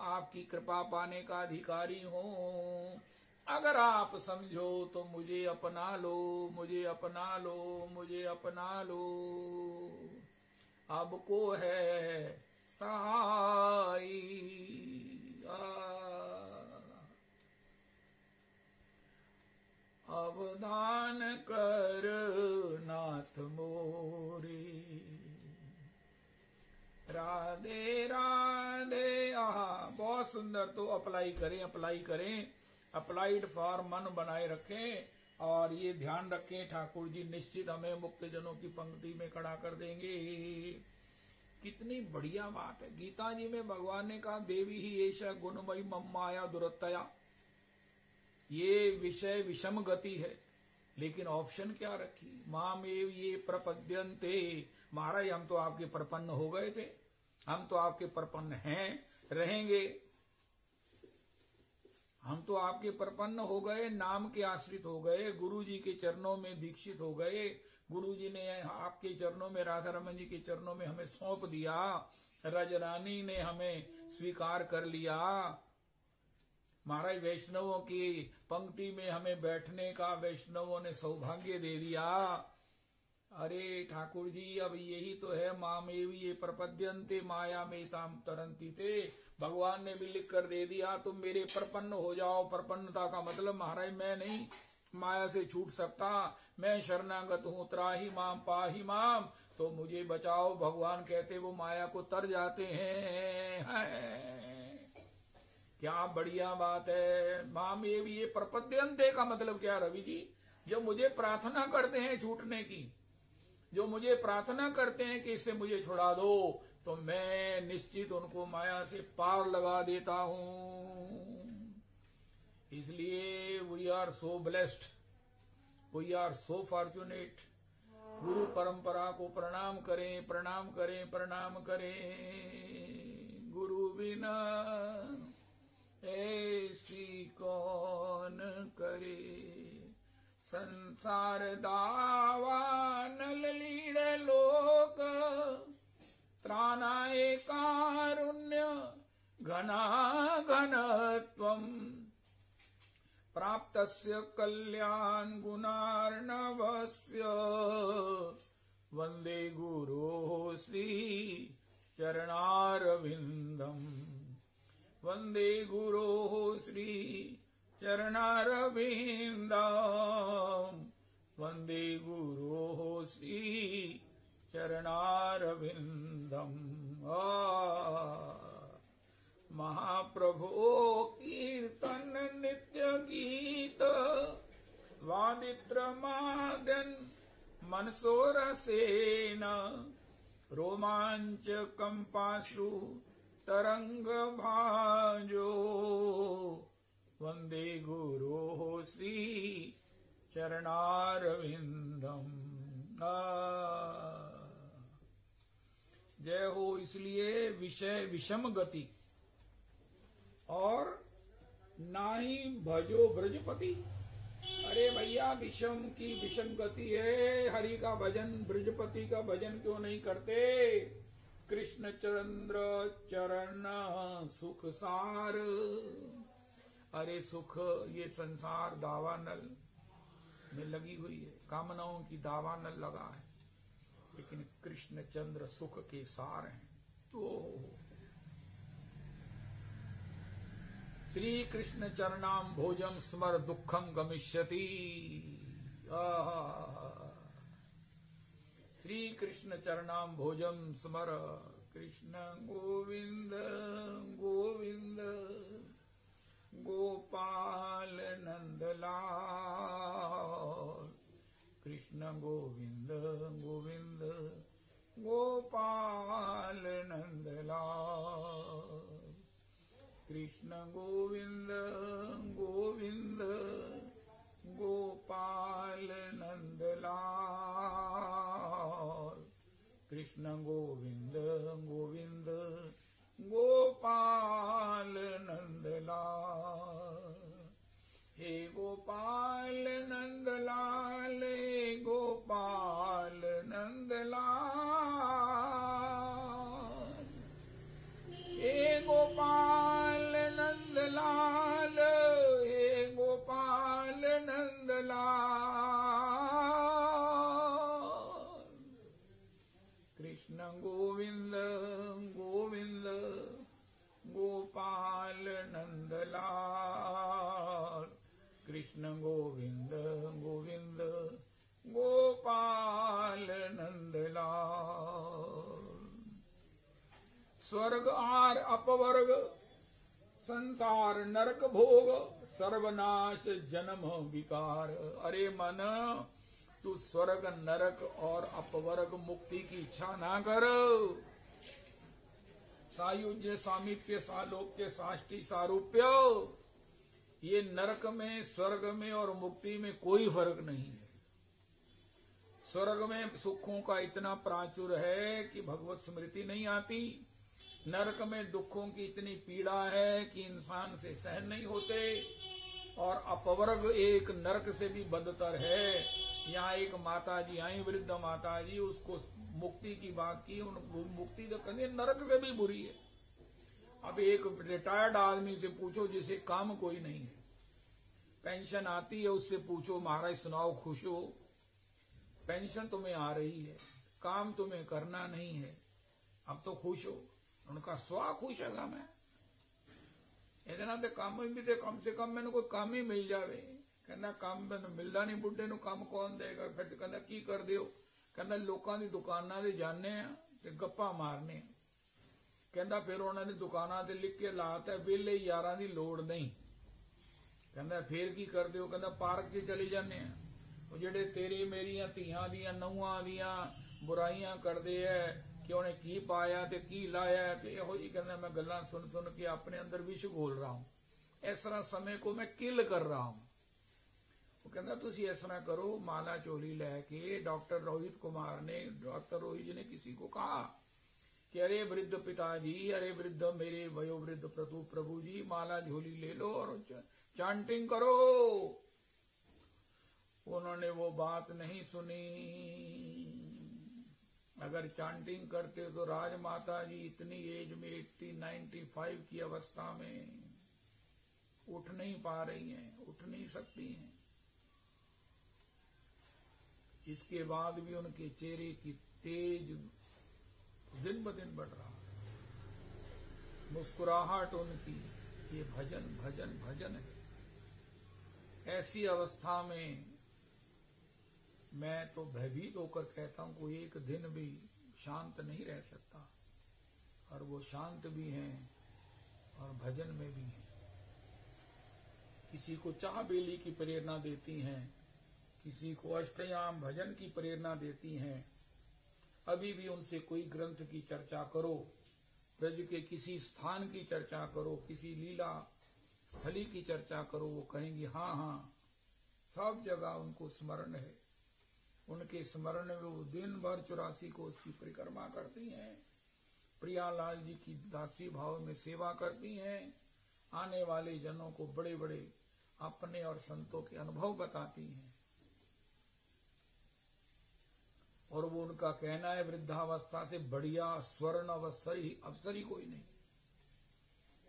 आपकी कृपा पाने का अधिकारी हूँ। अगर आप समझो तो मुझे अपना लो, मुझे अपना लो, मुझे अपना लो। अब को है सहाय, अवधान कर नाथ मोरे। राधे राधे। बहुत सुंदर। तो अप्लाई करें, अप्लाई करें, अप्लाइड फॉर मन बनाए रखें। और ये ध्यान रखें, ठाकुर जी निश्चित हमें मुक्त जनों की पंक्ति में खड़ा कर देंगे। कितनी बढ़िया बात है। गीता जी में भगवान ने कहा, देवी ही ऐसा गुणमयी मम माया दुरत्तया। ये विषय विषम गति है, लेकिन ऑप्शन क्या रखी, मामेव ये प्रपद्यन्ते। महाराज हम तो आपके प्रपन्न हो गए थे, हम तो आपके प्रपन्न हैं, रहेंगे। हम तो आपके प्रपन्न हो गए, नाम के आश्रित हो गए, गुरु जी के चरणों में दीक्षित हो गए। गुरु जी ने आपके चरणों में, राधा रमन जी के चरणों में हमें सौंप दिया। रजरानी ने हमें स्वीकार कर लिया। महाराज वैष्णवों की पंक्ति में हमें बैठने का वैष्णवों ने सौभाग्य दे दिया। अरे ठाकुर जी, अब यही तो है, मामेवी ये प्रपद्यन्ते माया में ताम तरंती थे। भगवान ने भी लिख कर दे दिया, तुम मेरे प्रपन्न हो जाओ। प्रपन्नता का मतलब महाराज मैं नहीं माया से छूट सकता, मैं शरणागत हूँ, त्राही माम पाही माम, तो मुझे बचाओ। भगवान कहते वो माया को तर जाते हैं। क्या बढ़िया बात है। मामेवी ये प्रपद्यन्ते का मतलब क्या रवि जी? जो मुझे प्रार्थना करते हैं छूटने की, जो मुझे प्रार्थना करते हैं कि इससे मुझे छुड़ा दो, तो मैं निश्चित उनको माया से पार लगा देता हूं। इसलिए we are so blessed, we are so fortunate. गुरु परंपरा को प्रणाम करें, प्रणाम करें, प्रणाम करें। गुरु बिना ऐसी कौन करे, संसार दावा नल लीड़ लोक, त्राणाय कारुण्य घना घनत्वम्, प्राप्तस्य कल्याण गुणार्णवस्य, वंदे गुरो श्री चरणारविंदम, वंदे गुरो श्री चरणारविंदम, वंदे गुरो श्री चरणारविंदम। महाप्रभो कीर्तन नित्य गीत, वादित्रमादन मनसो रसेन, रोमांच कंपाश्रु तरंग भाजो, वंदे गुरो श्री चरणारविंदम। जय हो। इसलिए विषय विषम गति और ना ही भजो ब्रजपति। अरे भैया, विषम की विषम गति है, हरि का भजन, ब्रजपति का भजन क्यों नहीं करते? कृष्ण चंद्र चरण सुख सार। अरे सुख, ये संसार दावानल में लगी हुई है, कामनाओं की दावानल लगा है, लेकिन कृष्ण चंद्र सुख के सार हैं। तो श्री कृष्ण चरणाम भोजम स्मर दुखम गमिष्यति। श्री कृष्ण चरणाम भोजम स्मर। कृष्ण गोविंद गोविंद गोपाल नंदलाल। कृष्ण गोविंद गोविंद गोपाल नंदलाल। कृष्ण गोविंद गोविंद गोपाल नंदलाल। कृष्ण गोविंद गोविंद गोपाल नंदलाल। हे गोपाल नंदलाल, हे गोपाल नंदलाल, हे गोपाल नंदलाल, हे गोपाल नंदलाल। कृष्ण गोविंद गोविंद गोपाल नंदलाल। कृष्ण गोविंद गोविंद गोपाल नंदलाल। स्वर्ग आर अपवर्ग, संसार नरक भोग, सर्वनाश जन्म विकार। अरे मन, तू स्वर्ग नरक और अपवर्ग मुक्ति की इच्छा ना कर। सायुज्य सामीप्य सालोक्य साष्टि सारूप्य, ये नरक में स्वर्ग में और मुक्ति में कोई फर्क नहीं है। स्वर्ग में सुखों का इतना प्राचुर है कि भगवत स्मृति नहीं आती। नरक में दुखों की इतनी पीड़ा है कि इंसान से सहन नहीं होते। और अपवर्ग एक नरक से भी बदतर है। यहाँ एक माता जी आई, वृद्ध माता जी, उसको मुक्ति की बात की। मुक्ति तो कहते नरक से भी बुरी है। अब एक रिटायर्ड आदमी से पूछो जिसे काम कोई नहीं है, पेंशन आती है, उससे पूछो महाराज सुनाओ खुश हो? पेंशन तुम्हें आ रही है, काम तुम्हें करना नहीं है, अब तो खुश हो? उनका स्वा खुश है मैं इतना तो काम भी दे, कम से कम मैंने कोई काम ही मिल जावे। कहना काम मैंने मिलता नहीं, बुढ़े नु काम कौन देगा? फिर कहना की कर दियो? कहना लोगों की दुकाना से जाने ते गप्पा मारने। कहना फिर उन्होंने दुकाना से लिख के लाता है वेले यारा की लोड़ नहीं। कहना फिर की कर दियो? कहना पार्क से चले जाने। जेडे तेरे मेरिया धियां दियां नहुआं दियां बुराइयां करते है कि उन्हें की पाया ते की लाया, ते यहो जी कहना मैं गल्लां सुन सुन के अपने अंदर विष घोल रहा हूं। इस तरह समय को मैं किल कर रहा हूं। वो कहना तुसी इस तरह करो, माला चोली लेके डॉक्टर रोहित कुमार ने, डॉक्टर रोहित जी ने किसी को कहा कि अरे वृद्ध पिताजी, अरे वृद्ध मेरे वयोवृद्ध प्रभु जी, माला झोली ले लो और चांटिंग करो। उन्होंने वो बात नहीं सुनी। अगर चांटिंग करते तो राजमाता जी इतनी एज में 80-95 की अवस्था में उठ नहीं पा रही हैं, उठ नहीं सकती हैं। इसके बाद भी उनके चेहरे की तेज दिन ब दिन बढ़ रहा है, मुस्कुराहट उनकी, ये भजन भजन भजन है। ऐसी अवस्था में मैं तो भयभीत होकर कहता हूं कोई एक दिन भी शांत नहीं रह सकता। और वो शांत भी हैं और भजन में भी हैं। किसी को चाह बेली की प्रेरणा देती हैं, किसी को अष्टयाम भजन की प्रेरणा देती हैं। अभी भी उनसे कोई ग्रंथ की चर्चा करो, ब्रज के किसी स्थान की चर्चा करो, किसी लीला स्थली की चर्चा करो, वो कहेंगे हाँ हाँ, सब जगह उनको स्मरण है। उनके स्मरण में वो दिन भर 84 को उसकी परिक्रमा करती हैं, प्रियालाल जी की दासी भाव में सेवा करती हैं, आने वाले जनों को बड़े बड़े अपने और संतों के अनुभव बताती हैं। और वो उनका कहना है वृद्धावस्था से बढ़िया स्वर्ण अवसर ही कोई नहीं।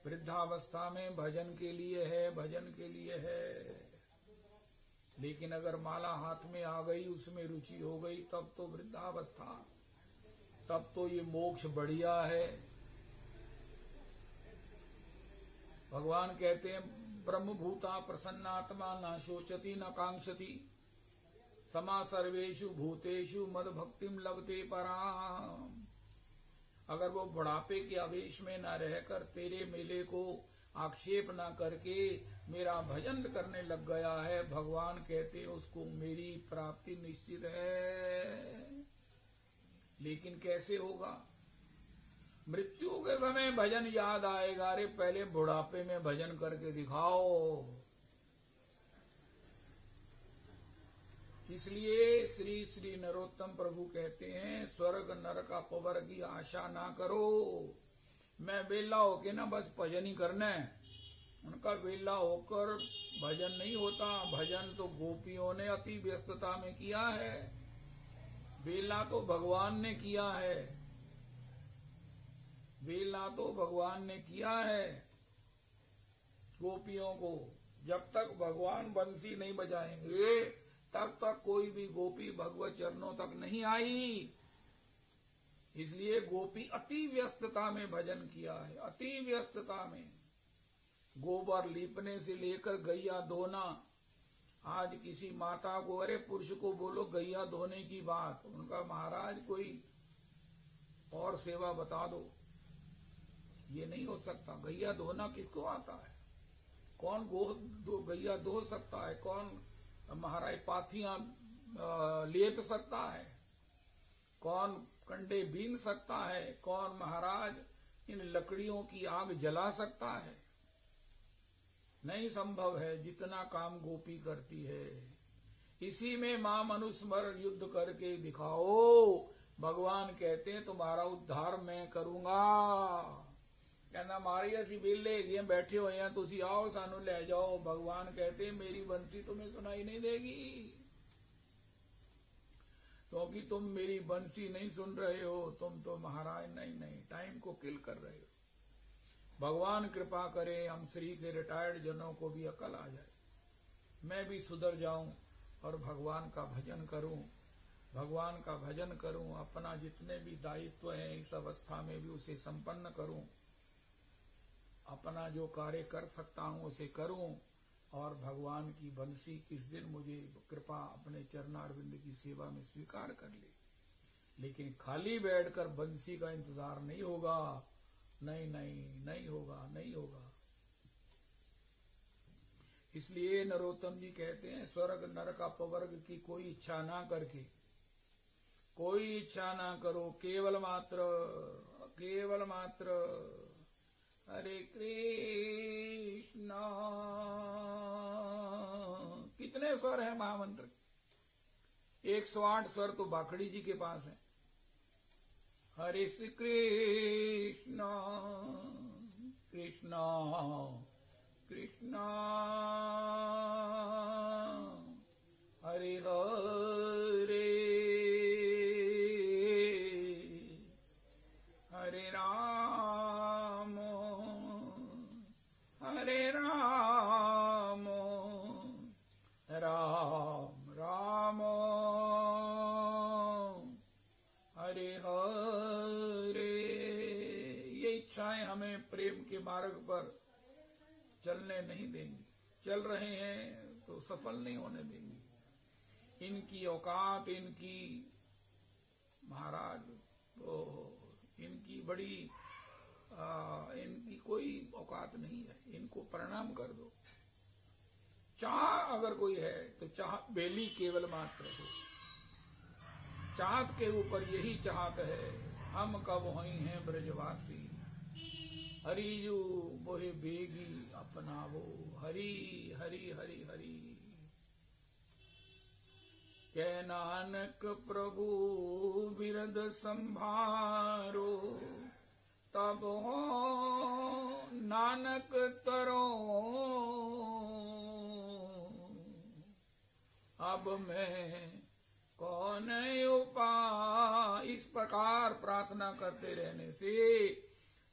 वृद्धावस्था में भजन के लिए है, भजन के लिए है। लेकिन अगर माला हाथ में आ गई, उसमें रुचि हो गई, तब तो वृद्धावस्था, तब तो ये मोक्ष बढ़िया है। भगवान कहते हैं ब्रह्मभूता प्रसन्नात्मा न शोचति न कांक्षति समा सर्वेषु भूतेषु मद भक्तिम लभते पराम। अगर वो बुढ़ापे के आवेश में न रहकर तेरे मेले को आक्षेप न करके मेरा भजन करने लग गया है, भगवान कहते हैं उसको मेरी प्राप्ति निश्चित है। लेकिन कैसे होगा? मृत्यु के समय भजन याद आएगा। अरे पहले बुढ़ापे में भजन करके दिखाओ। इसलिए श्री श्री नरोत्तम प्रभु कहते हैं स्वर्ग नरक अपवर की आशा ना करो। मैं वेला होके ना बस भजन ही करना है। उनका वेला होकर भजन नहीं होता। भजन तो गोपियों ने अति व्यस्तता में किया है, वेला तो भगवान ने किया है। वेला तो भगवान ने किया है गोपियों को। जब तक भगवान बंसी नहीं बजाएंगे तब तक कोई भी गोपी भगवत चरणों तक नहीं आई। इसलिए गोपी अति व्यस्तता में भजन किया है, अति व्यस्तता में। गोबर लीपने से लेकर गैया धोना। आज किसी माता को, अरे पुरुष को बोलो गैया धोने की बात, उनका महाराज कोई और सेवा बता दो। ये नहीं हो सकता। गैया धोना किसको आता है? कौन गैया धो सकता है? कौन महाराज पाथियां लेप सकता है? कौन कंडे बीन सकता है? कौन महाराज इन लकड़ियों की आग जला सकता है? नहीं संभव है। जितना काम गोपी करती है, इसी में मां मनुस्मर युद्ध करके दिखाओ। भगवान कहते हैं तुम्हारा उद्धार मैं करूंगा। कहना मारी असी बेले बैठे हुए हैं, तुसी आओ सानू ले जाओ। भगवान कहते हैं मेरी बंसी तुम्हें सुनाई नहीं देगी, क्योंकि तुम मेरी बंसी नहीं सुन रहे हो। तुम तो महाराज नहीं टाइम को किल कर रहे हो। भगवान कृपा करे हम श्री के रिटायर्ड जनों को भी अकल आ जाए, मैं भी सुधर जाऊं और भगवान का भजन करूं, भगवान का भजन करूं। अपना जितने भी दायित्व हैं इस अवस्था में भी उसे संपन्न करूं। अपना जो कार्य कर सकता हूं उसे करूं और भगवान की बंसी किस दिन मुझे कृपा अपने चरणारविंद की सेवा में स्वीकार कर ले। लेकिन खाली बैठकर बंसी का इंतजार नहीं होगा। नहीं होगा। इसलिए नरोत्तम जी कहते हैं स्वर्ग नरक अपवर्ग की कोई इच्छा ना करके, कोई इच्छा ना करो, केवल मात्र हरे कृष्णा। कितने स्वर है महामंत्र? 108 स्वर तो बाखड़ी जी के पास है। हरे श्री कृष्णा कृष्णा कृष्णा हरे हरे हरे राम राम राम हरे हरे। ये इच्छाएं हमें प्रेम के मार्ग पर चलने नहीं देंगी। चल रहे हैं तो सफल नहीं होने देंगी। इनकी औकात, इनकी महाराज तो इनकी बड़ी इनकी कोई औकात नहीं है। इनको प्रणाम कर दो। चाह अगर कोई है तो चाह बेली केवल मात्र हो। चाहत के ऊपर यही चाहत है, हम कब होई हैं ब्रजवासी, हरिजू मोहे बेगी अपनावो, हरि हरि हरि हरि। कै नानक प्रभु बिरद संभारो, तब हो नानक तरो। अब मैं कौन उपाय। इस प्रकार प्रार्थना करते रहने से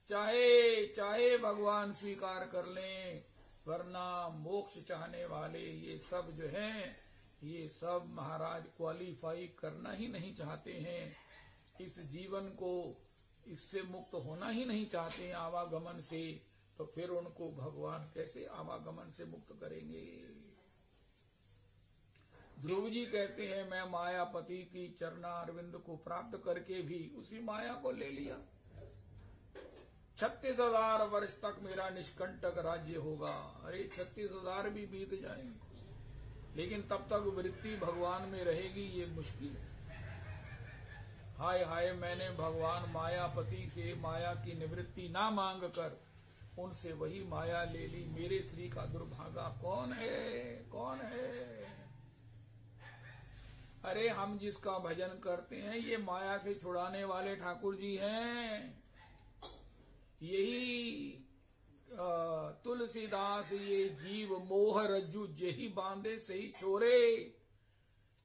चाहे भगवान स्वीकार कर लें, वरना मोक्ष चाहने वाले ये सब जो हैं, ये सब महाराज क्वालिफाई करना ही नहीं चाहते हैं। इस जीवन को इससे मुक्त होना ही नहीं चाहते हैं, आवागमन से तो फिर उनको भगवान कैसे आवागमन से मुक्त करेंगे। ध्रुव जी कहते हैं मैं मायापति की चरणारविंद को प्राप्त करके भी उसी माया को ले लिया। 36,000 वर्ष तक मेरा निष्कंटक राज्य होगा। अरे 36,000 भी बीत जाएंगे, लेकिन तब तक वृत्ति भगवान में रहेगी, ये मुश्किल है। हाय हाय, मैंने भगवान मायापति से माया की निवृत्ति ना मांग कर उनसे वही माया ले ली। मेरे श्री का दुर्भागा कौन है, कौन है। अरे हम जिसका भजन करते हैं ये माया से छुड़ाने वाले ठाकुर जी हैं। यही तुलसीदास ये जीव मोह रज्जु जेही बांधे सही छोरे।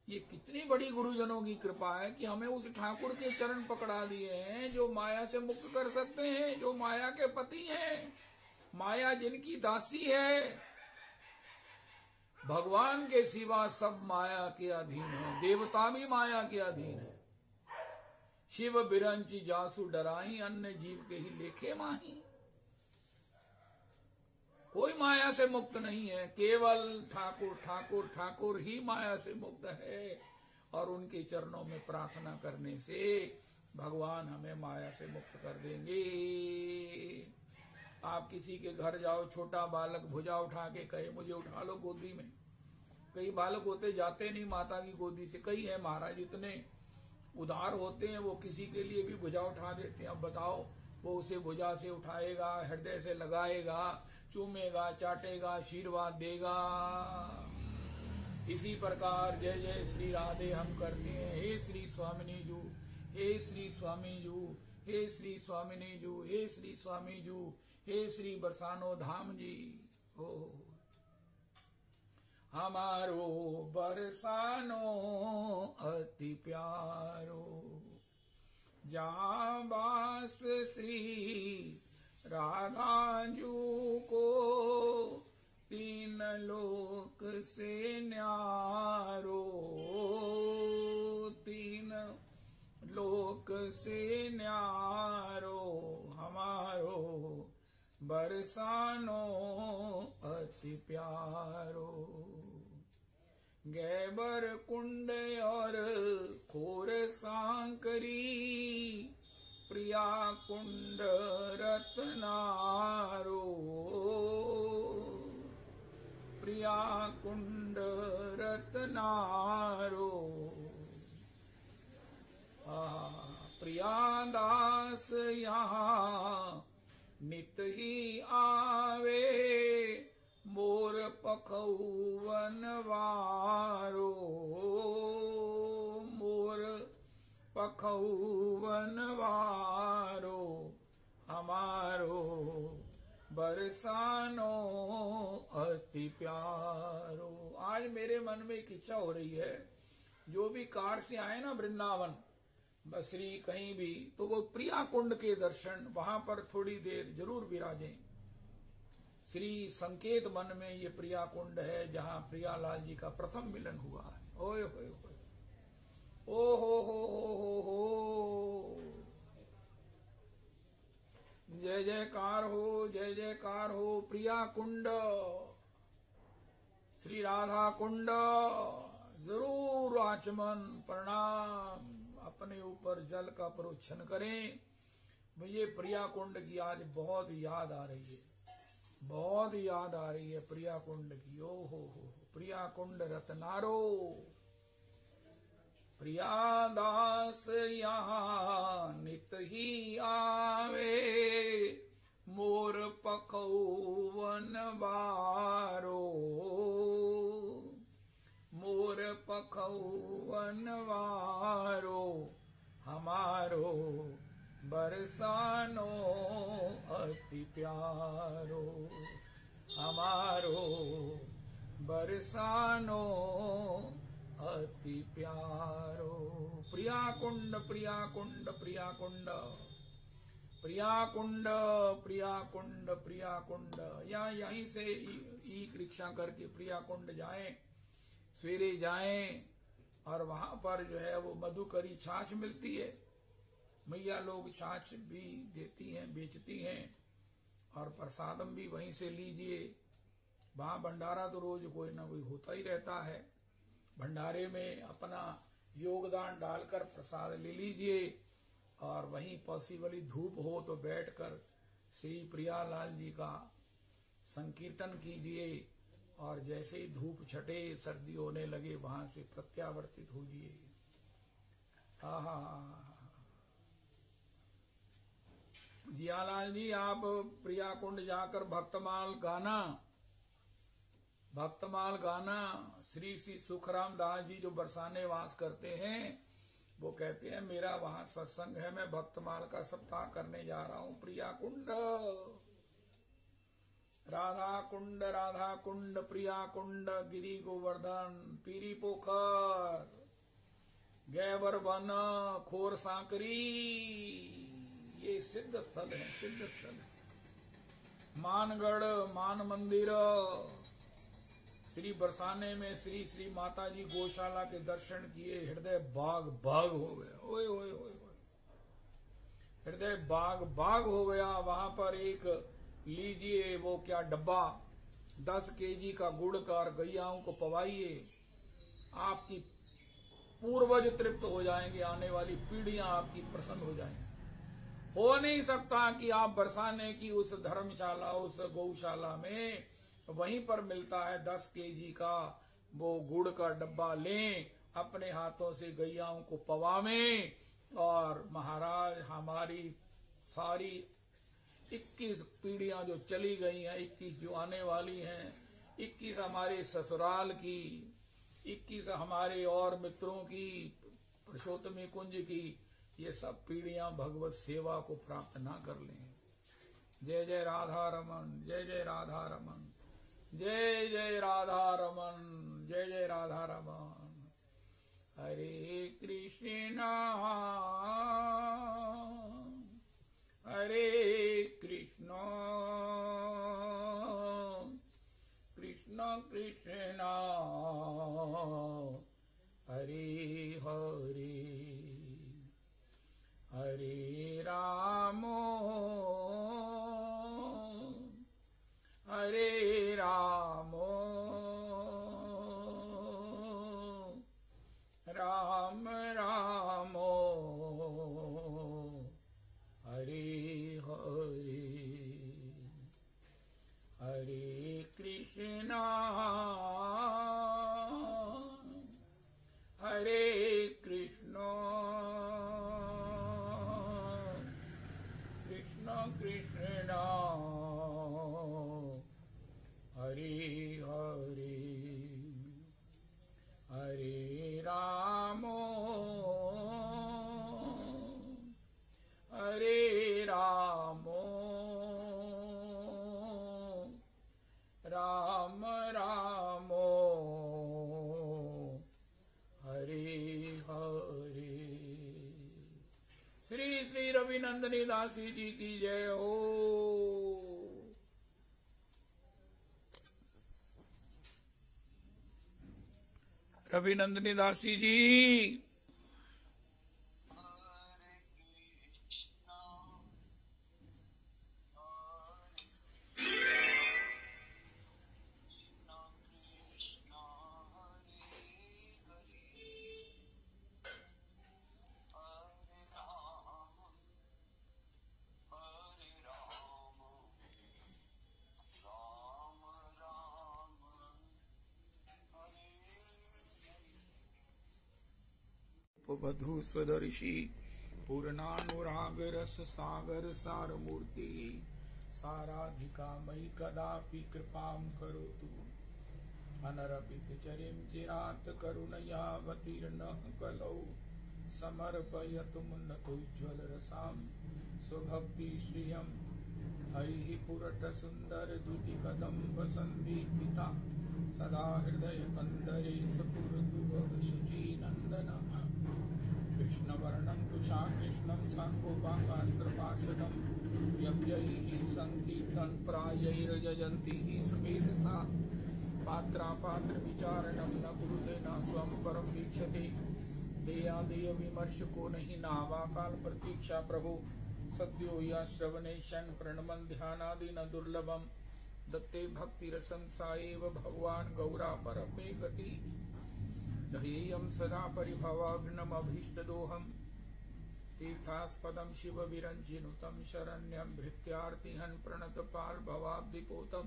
ये कितनी बड़ी गुरुजनों की कृपा है कि हमें उस ठाकुर के चरण पकड़ा दिए हैं जो माया से मुक्त कर सकते हैं, जो माया के पति हैं, माया जिनकी दासी है। भगवान के सिवा सब माया के अधीन है, देवता भी माया के अधीन है। शिव बिरंची जासु डराही, अन्य जीव के ही लेखे माही। कोई माया से मुक्त नहीं है, केवल ठाकुर ठाकुर ठाकुर ही माया से मुक्त है। और उनके चरणों में प्रार्थना करने से भगवान हमें माया से मुक्त कर देंगे। आप किसी के घर जाओ, छोटा बालक भुजा उठा के कहे मुझे उठा लो गोदी में। कई बालक होते जाते नहीं माता की गोदी से। कई है महाराज इतने उदार होते हैं, वो किसी के लिए भी भुजा उठा देते हैं। अब बताओ, वो उसे भुजा से उठाएगा, हृदय से लगाएगा, चूमेगा, चाटेगा, आशीर्वाद देगा। इसी प्रकार जय जय श्री राधे हम करते हैं। हे श्री स्वामिनी जू, हे श्री स्वामी जू, हे श्री स्वामिनी जू, हे श्री स्वामी जू, हे श्री बरसानो धाम जी। ओ हमारो बरसानो अति प्यारो, जहाँ बास श्री राधाजू को, तीन लोक से न्यारो, तीन लोक से न्यारो। हमारो बरसानो अति प्यारो, गैबर कुंड और खोर सांकरी, प्रिया कुंड रत्नारो, प्रिया कुंड रत्नारो। प्रियादास यहाँ नित ही आवे, मोर पखौवन वारो, मोर पखौवन वारो। हमारो बरसानो अति प्यारो। आज मेरे मन में एक इच्छा हो रही है, जो भी कार से आए ना वृंदावन बसरी कहीं भी, तो वो प्रिया कुंड के दर्शन वहां पर थोड़ी देर जरूर विराजें। श्री संकेत वन में ये प्रिया कुंड है, जहां प्रियालाल जी का प्रथम मिलन हुआ है। ओए होए होए, ओ हो। जय जयकार हो, जय जयकार हो। प्रिया कुंड, श्री राधा कुंड, जरूर आचमन प्रणाम अपने ऊपर जल का प्रोक्षण करें। मुझे प्रिया कुंड की आज बहुत याद आ रही है, बहुत याद आ रही है प्रिया कुंड की। ओ हो, प्रिया कुंड रत्नारो। प्रिया दास यहाँ नित ही आवे, मोर पखौवन बारो, मोर पखौवन वारो। हमारो बरसानो अति प्यारो, हमारो बरसानो अति प्यारो। प्रिया कुंड, प्रिया कुंड, प्रिया कुंड, प्रिया कुंड, प्रिया कुंड, प्रिया कुंड। या यहीं से ई रिक्शा करके प्रिया कुंड जाएं, सवेरे जाएं, और वहां पर जो है वो मधुकरी छाछ मिलती है। मैया लोग छाछ भी देती हैं, बेचती हैं, और प्रसादम भी वहीं से लीजिए। वहां भंडारा तो रोज कोई ना कोई होता ही रहता है। भंडारे में अपना योगदान डालकर प्रसाद ले लीजिए और वहीं पॉसिबली धूप हो तो बैठकर श्री प्रियालाल जी का संकीर्तन कीजिए और जैसे ही धूप छटे, सर्दी होने लगे, वहां से प्रत्यावर्तित होइए। जियालाल जी, आप प्रिया कुंड जाकर भक्तमाल गाना। श्री श्री सुखराम दास जी जो बरसाने वास करते हैं, वो कहते हैं मेरा वहां सत्संग है, मैं भक्तमाल का सप्ताह करने जा रहा हूं। प्रिया कुंड, राधा कुंड, प्रिया कुंड, गिरी गोवर्धन, पीरी पोखर, गैवर वन, खोर सांकरी, ये सिद्ध स्थल है, सिद्ध स्थल है। मानगढ़, मान मंदिर, श्री बरसाने में श्री श्री माता जी गौशाला के दर्शन किए, हृदय बाग बाग हो गया। ओए ओए ओए ओए, हृदय बाग बाग हो गया। वहां पर एक लीजिए वो क्या डब्बा, 10 केजी का गुड़ का, गैयाओं को पवाइए, आपकी पूर्वज तृप्त हो जाएंगे, आने वाली पीढ़ियां आपकी प्रसन्न हो जाएंगी। हो नहीं सकता कि आप बरसाने की उस धर्मशाला, उस गौशाला में वहीं पर मिलता है 10 केजी का वो गुड़ का डब्बा लें, अपने हाथों से गैयाओं को पवावें और महाराज हमारी सारी 21 पीढ़ियां जो चली गई हैं, 21 जो आने वाली हैं, 21 हमारे ससुराल की, 21 हमारे और मित्रों की, पुरुषोत्तमी कुंज की, ये सब पीढ़ियां भगवत सेवा को प्राप्त ना कर लें। जय जय राधा रमन, जय जय राधा रमन, जय जय राधा रमन, जय जय राधा रमन। हरे कृष्णा हरे कृष्णा कृष्ण कृष्णा हरे हरे, हरे रामो हरे रामो, राम रामो हरे हरे, हरे कृष्णा हरे कृष्णा कृष्ण कृष्णा हरे हरे, हरे रामो हरे रामो, राम रामो हरे हरे। श्री श्री रविनंदनी दासी जी की जय हो। रविनंदनी दासी जी, वधु स्वदर्शी पूर्णानुराग रस सागर सार मूर्ति, साराधिका मयि कदापि कृपां करोतु। अनरपित चरिं चिरात् करुणयावतीर्णः कलौ, समर्पयतु मुन्नतोज्ज्वल रसां स्वभक्ति श्रियं। हरिः पुरट सुंदर द्युति कदम्ब संदीपिता, सदा हृदय कंदरे सपुरतु भग शुचि नंदनः। कृष्ण वर्णं तुषा कृष्णं साङ्गोपाङ्गास्त्रपार्षदं, यज्ञैः संकीर्तन प्रायैर्यजन्ति सुमेधसा। पात्रापात्र विचारणं न कुरुते न स्वं परम वीक्षते, देयादेय विमर्श को नहीं नावा काल प्रतीक्षा। प्रभु सद्यो या श्रवणेशन प्रणमन ध्यानादि न दुर्लभम दत्ते भक्ति रसम साएव भगवान गौरा परमे गति दहेयम सदा परिभवाग्नम अभीष्टदोहम तीर्थास्पदम शिव विरंजिनुतम शरण्यम भृत्यार्तिहन प्रणतपाल भवाब्धिपोतम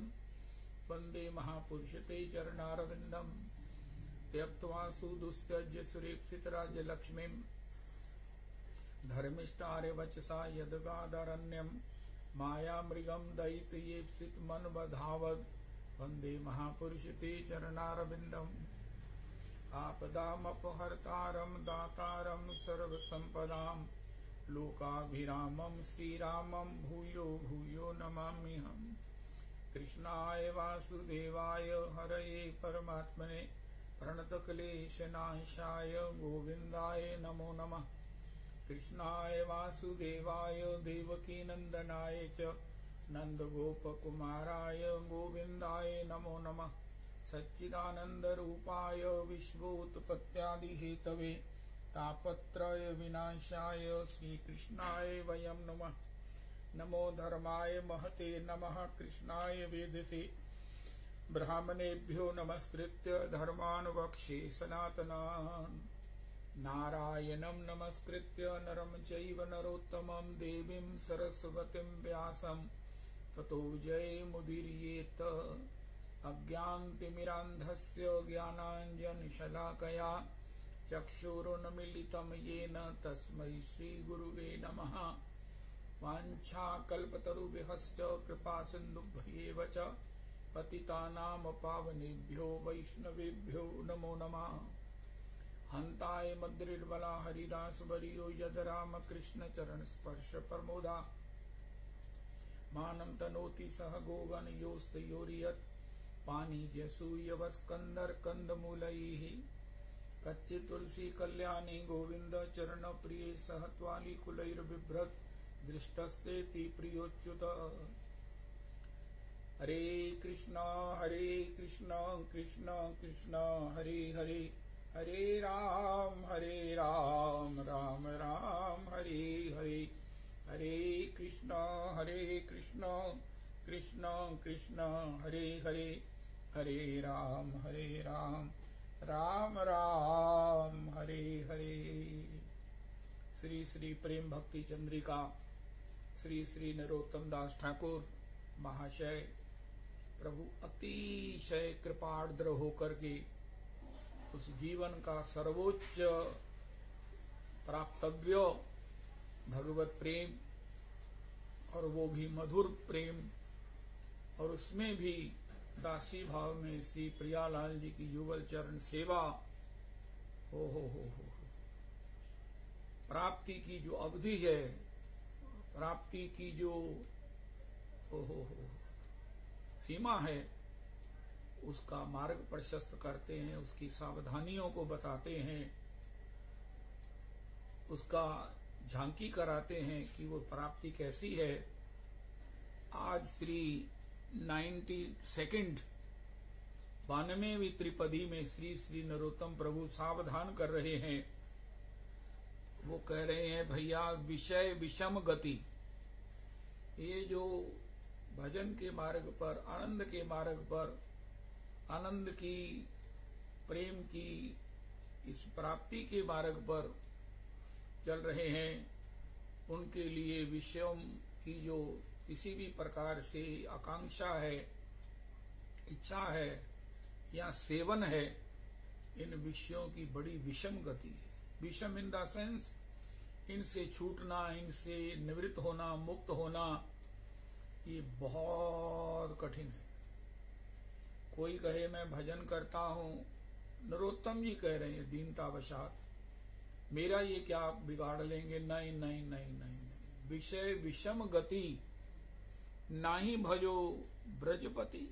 वंदे महापुरुष ते चरणारविंदम त्यक्त्वा सुदुस्त्यज्य सुरेक्षित राज्य लक्ष्मीम धर्मिष्ठार्य वचसा यदगादरण्यम माया मृगम दयितयेप्सित मन बधावद वंदे महापुरुष ते चरणारविंदम आपदामपहर्तारम दातारम सर्वसंपदाम लोकाभिरामम श्रीरामम भूयो भूयो नमाम्यहम् कृष्णाय वासुदेवाय हरये परमात्मने प्रणतक्लेशनाशाय गोविन्दाय नमो नमः कृष्णाय वासुदेवाय देवकीनन्दनाय च नन्दगोपकुमाराय गोविन्दाय नमो नमः सच्चिदानन्दरूपाय विश्वोत्पत्त्यादिहेतवे तापत्रय विनाशाय श्रीकृष्णाय वयं नमः नमो धर्माय महते नमः कृष्णाय वेदसे ब्राह्मणेभ्यो नमस्कृत्य धर्मान् वक्ष्ये सनातनान् नारायणं नमस्कृत्य नरं चैव नरोत्तमं देवीं सरस्वतीं व्यासं ततो जयमुदीरयेत् अज्ञानतिमिरान्धस्य ज्ञानाञ्जनशलाकया चक्षुरुन्मीलितं येन तस्मै श्रीगुरुवे नमः वाञ्छाकल्पतरुभ्यश्च कृपासिन्धुभ्येव च पतितानां पावनेभ्यो वैष्णवेभ्यो नमो नमः हन्ताय मद्रिर्बला हरिदासवर्यो यद रामकृष्ण चरणस्पर्श प्रमोदा मानं तनोति सह गोगन योस्तयोरियत् पानीयसूयवस्कन्दर कंदमूलैः कच्चे तुलसी कल्याणी गोविंद चरण प्रिय सहत्वाली कुलैर्बिभ्रत दृष्टस्तेति प्रियोच्युत हरे कृष्ण कृष्ण कृष्ण हरे हरे हरे राम राम राम हरे हरे हरे कृष्ण कृष्ण कृष्ण हरे हरे हरे राम राम राम हरे हरे। श्री श्री प्रेम भक्ति चंद्रिका श्री श्री नरोत्तम दास ठाकुर महाशय प्रभु अतिशय कृपार्द्र होकर के उस जीवन का सर्वोच्च प्राप्तव्य भगवत प्रेम और वो भी मधुर प्रेम और उसमें भी दासी भाव में श्री प्रियालाल जी की युगल चरण सेवा हो प्राप्ति की जो अवधि है प्राप्ति की जो हो सीमा है उसका मार्ग प्रशस्त करते हैं उसकी सावधानियों को बताते हैं उसका झांकी कराते हैं कि वो प्राप्ति कैसी है। आज श्री 92nd 92वीं त्रिपदी में श्री श्री नरोत्तम प्रभु सावधान कर रहे हैं। वो कह रहे हैं भैया विषय विषम गति, ये जो भजन के मार्ग पर आनंद के मार्ग पर आनंद की प्रेम की इस प्राप्ति के मार्ग पर चल रहे हैं उनके लिए विषयों की जो किसी भी प्रकार से आकांक्षा है इच्छा है या सेवन है इन विषयों की बड़ी विषम गति है। विषम इन द सेंस इनसे छूटना इनसे निवृत्त होना मुक्त होना ये बहुत कठिन है। कोई कहे मैं भजन करता हूँ, नरोत्तम जी कह रहे हैं दीनतावशात मेरा ये क्या बिगाड़ लेंगे, नहीं नहीं नहीं नहीं नहीं। विषय विषम गति नाही भजो ब्रजपति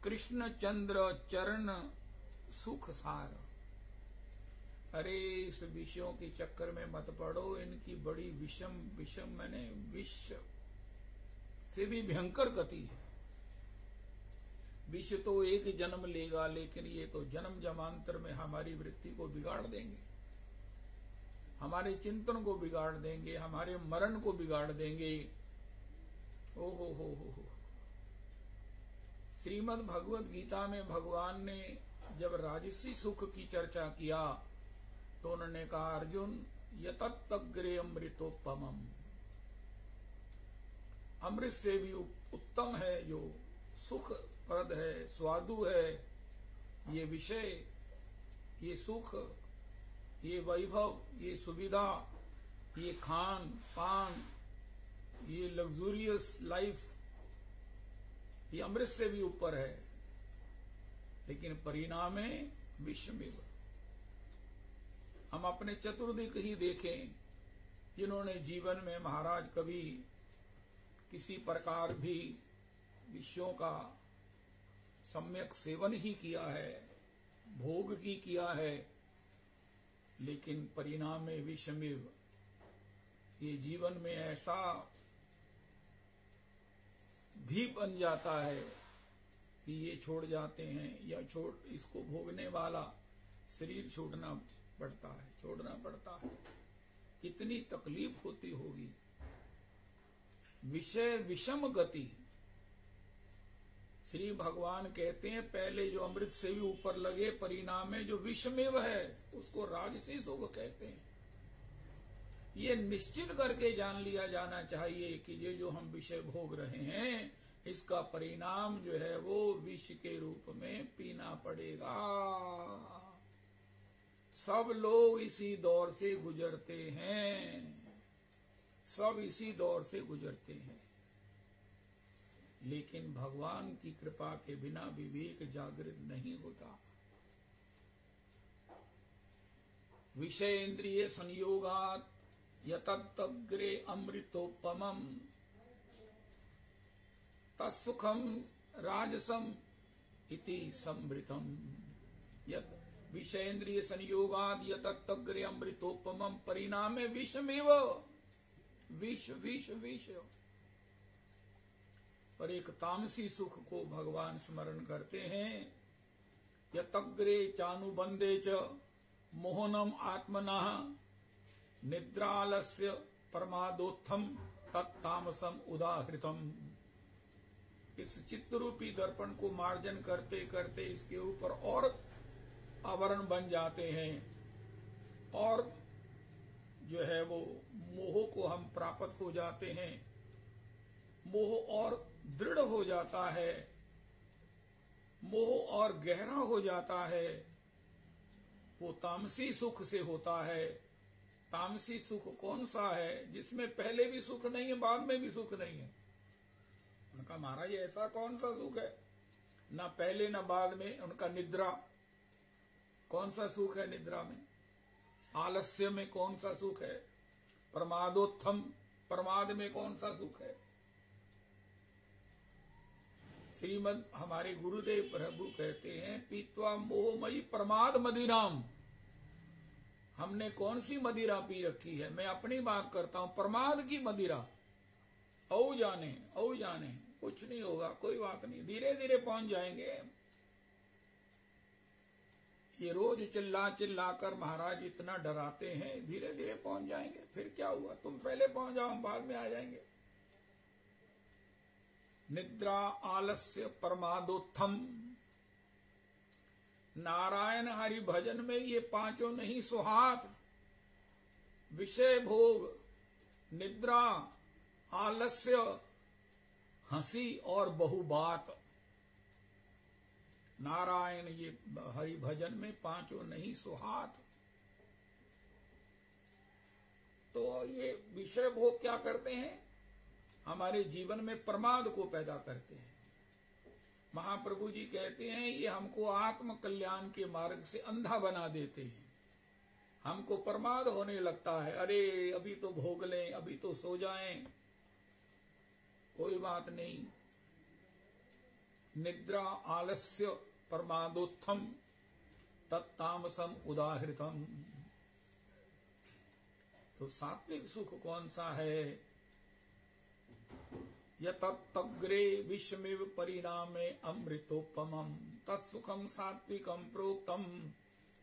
कृष्ण चंद्र चरण सुख सार। अरे इस विषयों के चक्कर में मत पड़ो, इनकी बड़ी विषम मैंने विष से भी भयंकर गति है। विष तो एक जन्म लेगा लेकिन ये तो जन्म जमांतर में हमारी वृत्ति को बिगाड़ देंगे। हमारे चिंतन को बिगाड़ देंगे, हमारे मरण को बिगाड़ देंगे। ओ हो। श्रीमद् भगवत गीता में भगवान ने जब राजसी सुख की चर्चा किया तो उन्होंने कहा, अर्जुन यतत्तग्रे अमृतोपमम्, अमृत से भी उत्तम है जो सुख प्रद है, स्वादु है, ये विषय, ये सुख, ये वैभव, ये सुविधा, ये खान पान, ये लग्जूरियस लाइफ, ये अमृत से भी ऊपर है। लेकिन परिणाम है विषमेव। हम अपने चतुर्दिक ही देखें, जिन्होंने जीवन में महाराज कभी किसी प्रकार भी विषयों का सम्यक सेवन ही किया है, भोग ही किया है, लेकिन परिणाम में विषमेव। ये जीवन में ऐसा भी बन जाता है कि ये छोड़ जाते हैं, या इसको भोगने वाला शरीर छोड़ना पड़ता है। कितनी तकलीफ होती होगी। विषय विषम गति। श्री भगवान कहते हैं पहले जो अमृत से भी ऊपर लगे, परिणाम में जो विषमेव है उसको राजसी सुख कहते हैं। ये निश्चित करके जान लिया जाना चाहिए कि ये जो हम विषय भोग रहे हैं, इसका परिणाम जो है वो विष के रूप में पीना पड़ेगा। सब लोग इसी दौर से गुजरते हैं, सब इसी दौर से गुजरते हैं। लेकिन भगवान की कृपा के बिना विवेक जागृत नहीं होता। विषय इंद्रिय संयोगात यतत्तग्रे अमृतोपमम् तत्सुखम राजसम इति संवृतम। यत विषयेन्द्रिय संयोगाद यतत्तग्रे अमृतोपमम् परिणामे विषमेव। विष। पर एक तामसी सुख को भगवान स्मरण करते हैं। यतग्रे चानुबंधे च मोहनम आत्मनः निद्रालस्य प्रमादोत्थम तत्तामसम उदाहृतम। इस चित्तरूपी दर्पण को मार्जन करते करते इसके ऊपर और आवरण बन जाते हैं, और जो है वो मोह को हम प्राप्त हो जाते हैं। मोह और दृढ़ हो जाता है, मोह और गहरा हो जाता है। वो तामसी सुख से होता है। तामसी सुख कौन सा है? जिसमें पहले भी सुख नहीं है, बाद में भी सुख नहीं है। उनका महाराज ऐसा कौन सा सुख है? ना पहले ना बाद में। उनका निद्रा, कौन सा सुख है निद्रा में? आलस्य में कौन सा सुख है? प्रमादोत्थम, प्रमाद में कौन सा सुख है? श्रीमद हमारे गुरुदेव प्रभु कहते हैं, पीत्वा मोहमयी प्रमाद मदिराम। हमने कौन सी मदिरा पी रखी है? मैं अपनी बात करता हूं, प्रमाद की मदिरा। औ जाने कुछ नहीं होगा, कोई बात नहीं, धीरे धीरे पहुंच जाएंगे। ये रोज चिल्ला कर महाराज इतना डराते हैं, धीरे धीरे पहुंच जाएंगे। फिर क्या हुआ, तुम पहले पहुंच जाओ, हम बाद में आ जाएंगे। निद्रा आलस्य प्रमादोत्थम। नारायण हरि भजन में ये पांचों नहीं सुहात। विषय भोग, निद्रा, आलस्य, हंसी और बहुबात। नारायण ये हरि भजन में पांचों नहीं सुहात। तो ये विषय भोग क्या करते हैं? हमारे जीवन में प्रमाद को पैदा करते हैं। महाप्रभु जी कहते हैं ये हमको आत्म कल्याण के मार्ग से अंधा बना देते हैं। हमको प्रमाद होने लगता है, अरे अभी तो भोग लें, अभी तो सो जाएं, कोई बात नहीं। निद्रा आलस्य प्रमादोत्थम तत्तामसम उदाहृतम। तो सात्विक सुख कौन सा है? यतत्तग्रे विषमेव परिणामे अमृतोपमम् तत्सुखम सात्विकम प्रोक्तम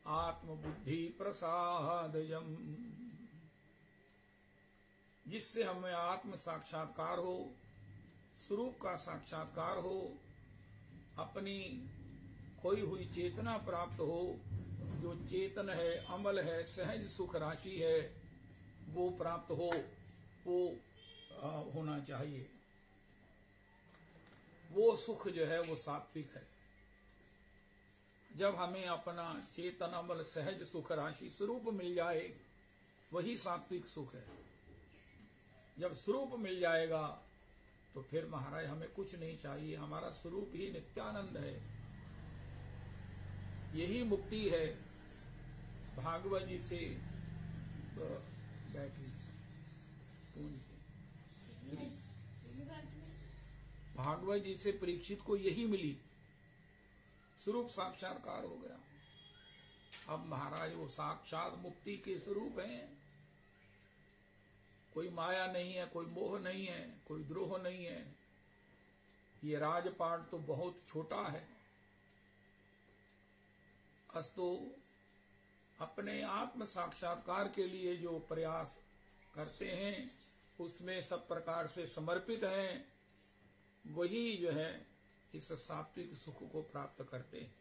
आत्मबुद्धि प्रसादयम्। जिससे हमें आत्म साक्षात्कार हो, स्वरूप का साक्षात्कार हो, अपनी खोई हुई चेतना प्राप्त हो। जो चेतन है, अमल है, सहज सुख राशि है, वो प्राप्त हो, वो होना चाहिए। वो सुख जो है वो सात्विक है। जब हमें अपना चेतन अमल सहज सुख राशि स्वरूप मिल जाए, वही सात्विक सुख है। जब स्वरूप मिल जाएगा तो फिर महाराज हमें कुछ नहीं चाहिए, हमारा स्वरूप ही नित्यानंद है, यही मुक्ति है। भागवत जी से बैठी भागवत जी से परीक्षित को यही मिली, स्वरूप साक्षात्कार हो गया। अब महाराज वो साक्षात मुक्ति के स्वरूप हैं। कोई माया नहीं है, कोई मोह नहीं है, कोई द्रोह नहीं है। ये राजपाट तो बहुत छोटा है। अस्तु अपने आत्म साक्षात्कार के लिए जो प्रयास करते हैं, उसमें सब प्रकार से समर्पित हैं, वही जो है इस सात्विक सुख को प्राप्त करते हैं।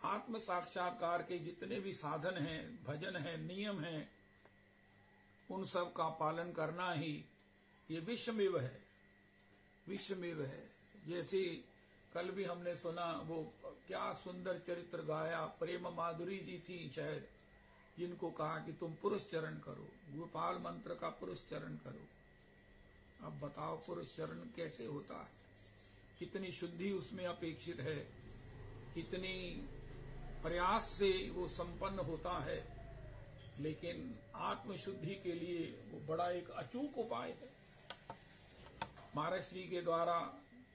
आत्म साक्षात्कार के जितने भी साधन हैं, भजन हैं, नियम हैं, उन सब का पालन करना ही ये विश्वमेव है, विश्वमेव है। जैसे कल भी हमने सुना, वो क्या सुंदर चरित्र गाया, प्रेम माधुरी जी थी शायद, जिनको कहा कि तुम पुरुष चरण करो, गोपाल मंत्र का पुरुष चरण करो। अब बताओ पुरुष चरण कैसे होता है, कितनी शुद्धि उसमें अपेक्षित है, कितनी प्रयास से वो संपन्न होता है। लेकिन आत्मशुद्धि के लिए वो बड़ा एक अचूक उपाय है। महर्षि के द्वारा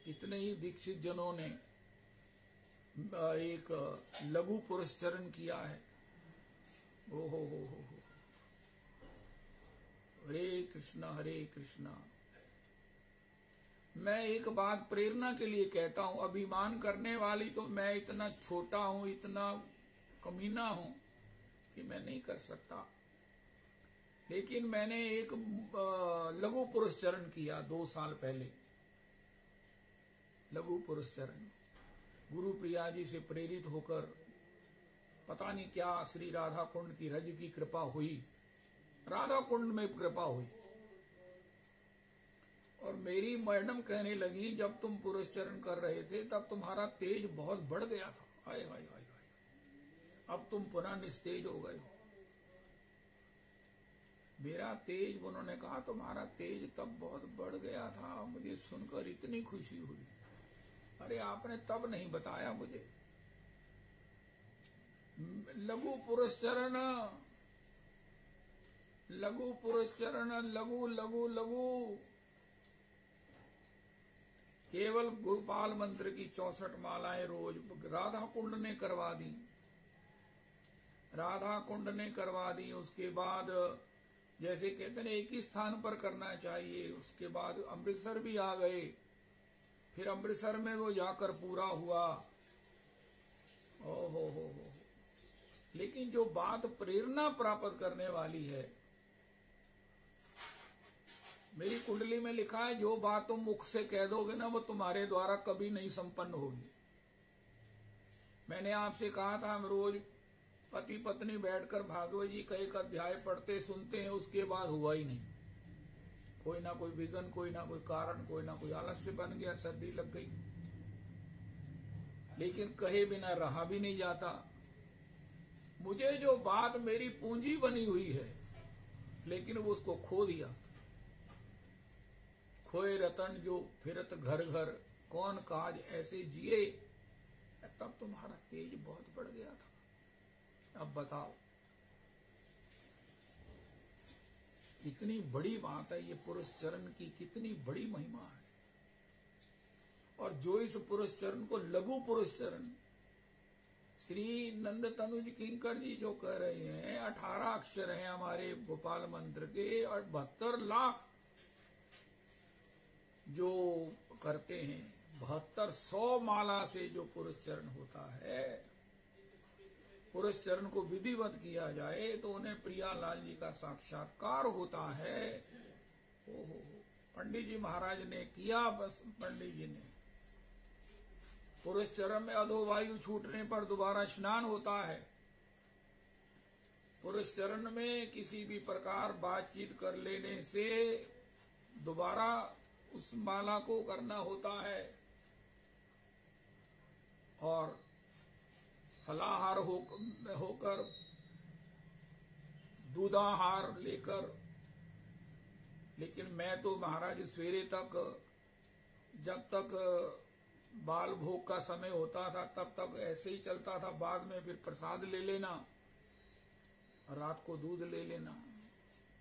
इतने ही दीक्षित जनों ने एक लघु पुरुष चरण किया है। ओ हो हरे कृष्णा हरे कृष्णा। मैं एक बात प्रेरणा के लिए कहता हूं, अभिमान करने वाली तो मैं इतना छोटा हूं, इतना कमीना हूं कि मैं नहीं कर सकता। लेकिन मैंने एक लघु पुरुष चरण किया 2 साल पहले, लघु पुरुष चरण। गुरु प्रिया जी से प्रेरित होकर पता नहीं क्या श्री राधा कुंड की रज की कृपा हुई, राधा कुंड में कृपा हुई। और मेरी मैडम कहने लगी, जब तुम पुरुष चरण कर रहे थे तब तुम्हारा तेज बहुत बढ़ गया था, हाय हाय हाय हाय, अब तुम पुनः निस्तेज हो गए हो। मेरा तेज, उन्होंने कहा तुम्हारा तेज तब बहुत बढ़ गया था। मुझे सुनकर इतनी खुशी हुई। अरे आपने तब नहीं बताया मुझे। लघु पुरुष चरण, लघु पुरुष चरण, लघु लघु लघु। केवल गोपाल मंत्र की 64 मालाएं रोज राधा कुंड ने करवा दी, राधा कुंड ने करवा दी। उसके बाद जैसे कहते हैं एक ही स्थान पर करना चाहिए। उसके बाद अमृतसर भी आ गए, फिर अमृतसर में वो जाकर पूरा हुआ। ओ हो। लेकिन जो बात प्रेरणा प्राप्त करने वाली है, मेरी कुंडली में लिखा है, जो बात तुम मुख से कह दोगे ना, वो तुम्हारे द्वारा कभी नहीं संपन्न होगी। मैंने आपसे कहा था, हम रोज पति पत्नी बैठकर भागवत जी का एक अध्याय पढ़ते सुनते हैं, उसके बाद हुआ ही नहीं। कोई ना कोई विघ्न, कोई ना कोई कारण, कोई ना कोई आलस्य बन गया, सर्दी लग गई। लेकिन कहे बिना रहा भी नहीं जाता। मुझे जो बात मेरी पूंजी बनी हुई है, लेकिन वो उसको खो दिया। खोए रतन जो फिरत घर घर, कौन काज ऐसे जिए। तब तुम्हारा तेज बहुत बढ़ गया था। अब बताओ, इतनी बड़ी बात है ये पुरुष चरण की, कितनी बड़ी महिमा है। और जो इस पुरुष चरण को लघु पुरुष चरण, श्री नंद तनुज किंकर जी जो कह रहे हैं, 18 अक्षर हैं हमारे गोपाल मंत्र के, और 72 लाख जो करते हैं, 7200 माला से जो पुरुष चरण होता है, पुरुष चरण को विधिवत किया जाए तो उन्हें प्रियालाल जी का साक्षात्कार होता है। ओहो, पंडित जी महाराज ने किया। बस पंडित जी ने पुरुष चरण में अधोवायु छूटने पर दोबारा स्नान होता है। पुरुष चरण में किसी भी प्रकार बातचीत कर लेने से दोबारा उस माला को करना होता है। और फलाहार होकर दूधाहार लेकर, लेकिन मैं तो महाराज सवेरे तक, जब तक बाल भोग का समय होता था तब तक ऐसे ही चलता था। बाद में फिर प्रसाद ले लेना, रात को दूध ले लेना,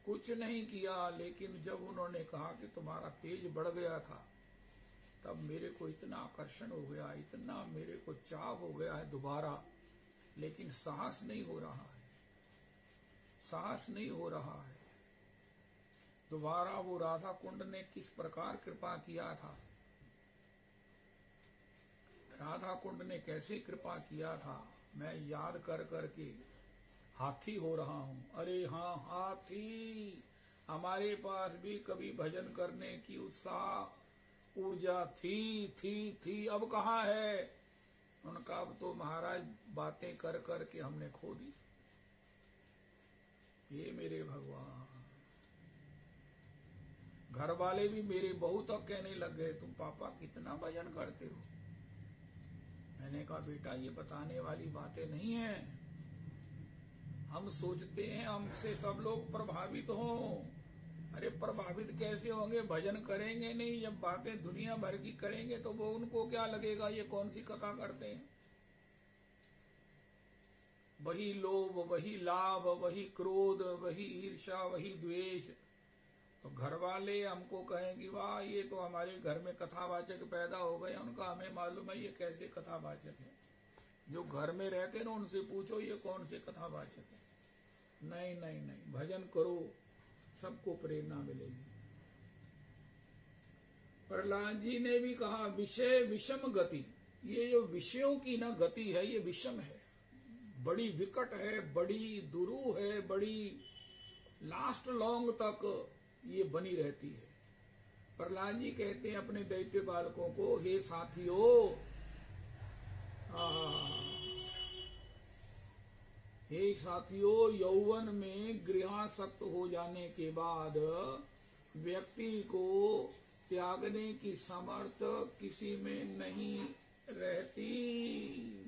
कुछ नहीं किया। लेकिन जब उन्होंने कहा कि तुम्हारा तेज बढ़ गया था, तब मेरे को इतना आकर्षण हो गया, इतना मेरे को चाव हो गया है दोबारा, लेकिन साहस नहीं हो रहा है, साहस नहीं हो रहा है। दोबारा वो राधा कुंड ने किस प्रकार कृपा किया था, राधा कुंड ने कैसे कृपा किया था, मैं याद कर करके हाथी हो रहा हूँ। अरे हाँ हाथी, हमारे पास भी कभी भजन करने की उत्साह ऊर्जा थी, अब कहाँ है उनका। अब तो महाराज बातें कर करके हमने खो दी। ये मेरे भगवान, घर वाले भी मेरे बहू तक कहने लग गए, तुम पापा कितना भजन करते हो। मैंने कहा बेटा ये बताने वाली बातें नहीं है। हम सोचते हैं हमसे सब लोग प्रभावित हों। अरे प्रभावित कैसे होंगे, भजन करेंगे नहीं, जब बातें दुनिया भर की करेंगे तो वो उनको क्या लगेगा ये कौन सी कथा करते हैं। वही लोभ, वही लाभ, वही क्रोध, वही ईर्ष्या, वही द्वेष। तो घर वाले हमको कहेंगे वाह ये तो हमारे घर में कथावाचक पैदा हो गए। उनका हमें मालूम है ये कैसे कथावाचक है। जो घर में रहते ना उनसे पूछो ये कौन से कथावाचक है। नहीं नहीं नहीं, भजन करो, सबको प्रेरणा मिलेगी। प्रहलाद जी ने भी कहा विषय विषम गति। ये जो विषयों की ना गति है ये विषम है, बड़ी विकट है, बड़ी दुरूह है, बड़ी लास्ट लॉन्ग तक ये बनी रहती है। प्रहलाद जी कहते हैं अपने दैत्य बालकों को, हे साथियों, हे साथियों, यौवन में गृहासक्त हो जाने के बाद व्यक्ति को त्यागने की समर्थ किसी में नहीं रहती।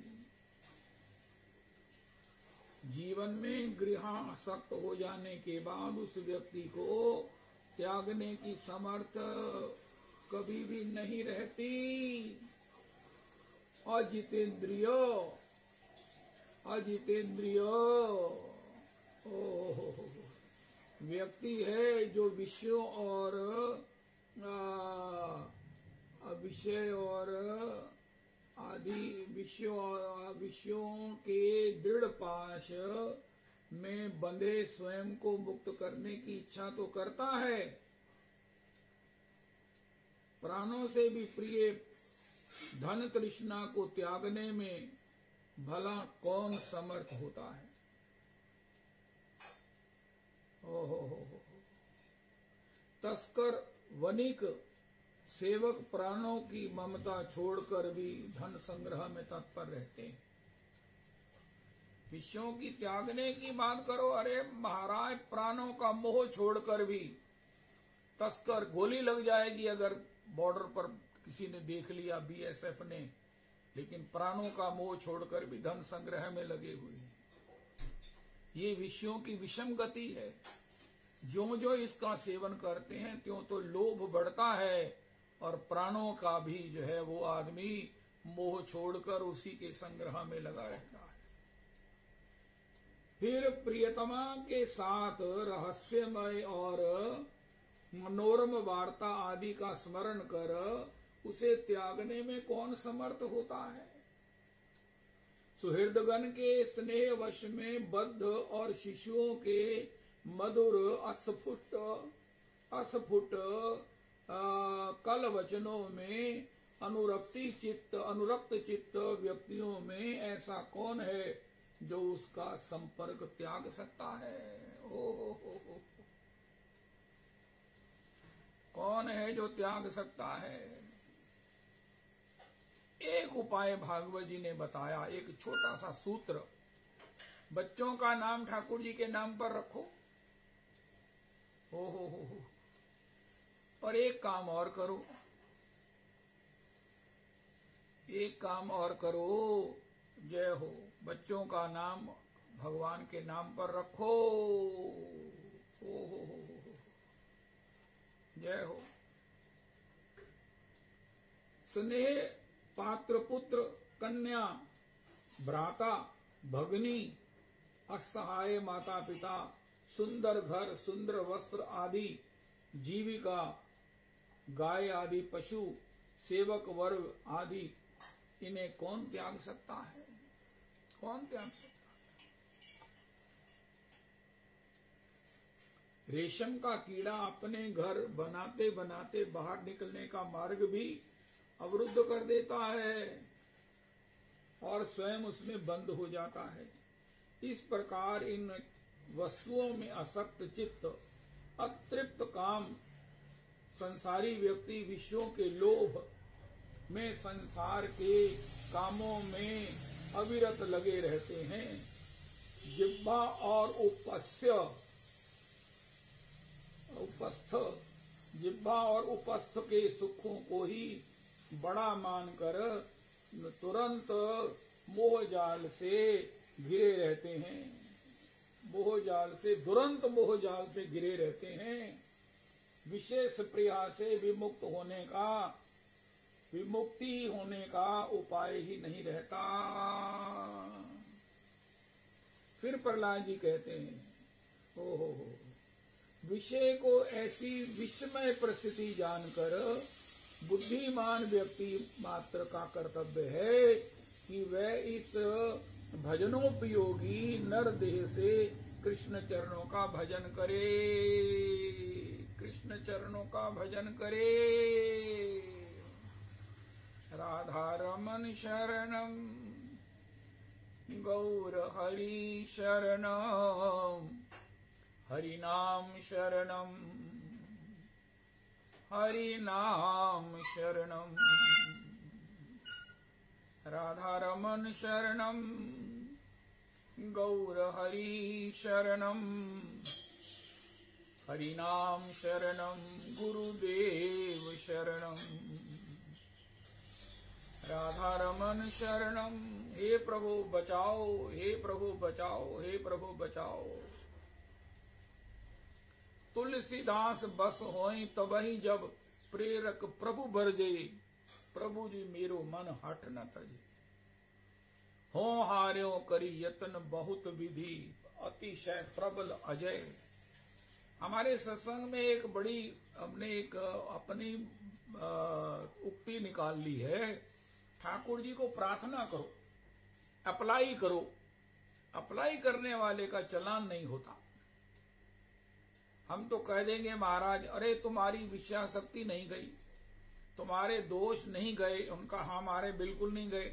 जीवन में गृहासक्त हो जाने के बाद उस व्यक्ति को त्यागने की समर्थ कभी भी नहीं रहती। अजितेंद्रिय, अजितेंद्रिय व्यक्ति है जो विषयों और विषय और आदि विषयों के दृढ़ पाश में बंधे स्वयं को मुक्त करने की इच्छा तो करता है। प्राणों से भी प्रिय धन तृष्णा को त्यागने में भला कौन समर्थ होता है। ओहो, तस्कर वणिक सेवक प्राणों की ममता छोड़कर भी धन संग्रह में तत्पर रहते हैं। विषयों की त्यागने की बात करो, अरे महाराज प्राणों का मोह छोड़कर भी, तस्कर गोली लग जाएगी अगर बॉर्डर पर किसी ने देख लिया बीएसएफ ने, लेकिन प्राणों का मोह छोड़कर भी धन संग्रह में लगे हुए हैं। ये विषयों की विषम गति है। जो जो इसका सेवन करते हैं त्यों तो लोभ बढ़ता है और प्राणों का भी जो है वो आदमी मोह छोड़कर उसी के संग्रह में लगा रहता है। फिर प्रियतमा के साथ रहस्यमय और मनोरम वार्ता आदि का स्मरण कर उसे त्यागने में कौन समर्थ होता है। सुहृदगण के स्नेह वश में बद्ध और शिशुओं के मधुर अस्फुट कल वचनों में अनुरक्त चित्त व्यक्तियों में ऐसा कौन है जो उसका संपर्क त्याग सकता है। ओ कौन है जो त्याग सकता है? एक उपाय भागवत जी ने बताया, एक छोटा सा सूत्र। बच्चों का नाम ठाकुर जी के नाम पर रखो। हो। और एक काम और करो, एक काम और करो, जय हो, बच्चों का नाम भगवान के नाम पर रखो। हो, जय हो। स्नेह पात्र पुत्र कन्या भ्राता भगनी असहाय माता पिता सुंदर घर सुंदर वस्त्र आदि जीविका गाय आदि पशु सेवक वर्ग आदि, इन्हें कौन त्याग सकता है? कौन त्याग सकता है? रेशम का कीड़ा अपने घर बनाते बनाते बाहर निकलने का मार्ग भी अवरुद्ध कर देता है और स्वयं उसमें बंद हो जाता है। इस प्रकार इन वस्तुओं में आसक्त चित्त अतृप्त काम संसारी व्यक्ति विषयों के लोभ में संसार के कामों में अविरत लगे रहते हैं। जिह्वा और जिह्वा और उपस्थ के सुखों को ही बड़ा मानकर तुरंत मोह जाल से घिरे रहते हैं। मोह जाल से दुरंत मोह जाल से घिरे रहते हैं। विशेष प्रिया से विमुक्ति होने का उपाय ही नहीं रहता। फिर प्रहलाद जी कहते हैं, हो, विषय को ऐसी विस्मय परिस्थिति जानकर बुद्धिमान व्यक्ति मात्र का कर्तव्य है कि वह इस भजनोपयोगी नर देह से कृष्ण चरणों का भजन करे। कृष्ण चरणों का भजन करे। राधा रमन शरणम गौर हरि शरणम हरि नाम शरणम हरि नाम शरणम राधा रमन शरणम गौर हरि शरणम हरि नाम शरणम गुरुदेव शरणम राधा रमन शरणम। हे प्रभु बचाओ, हे प्रभु बचाओ, हे प्रभु बचाओ। तुलसीदास बस होई तबहि जब प्रेरक प्रभु बरजे। प्रभु जी मेरो मन हट न तजे। हो हार्यो करी यतन बहुत विधि अतिशय प्रबल अजय। हमारे सत्संग में एक बड़ी हमने एक अपनी उक्ति निकाल ली है, ठाकुर जी को प्रार्थना करो, अप्लाई करो। अप्लाई करने वाले का चलान नहीं होता। हम तो कह देंगे महाराज अरे तुम्हारी विषया शक्ति नहीं गई, तुम्हारे दोष नहीं गए। उनका हमारे बिल्कुल नहीं गए।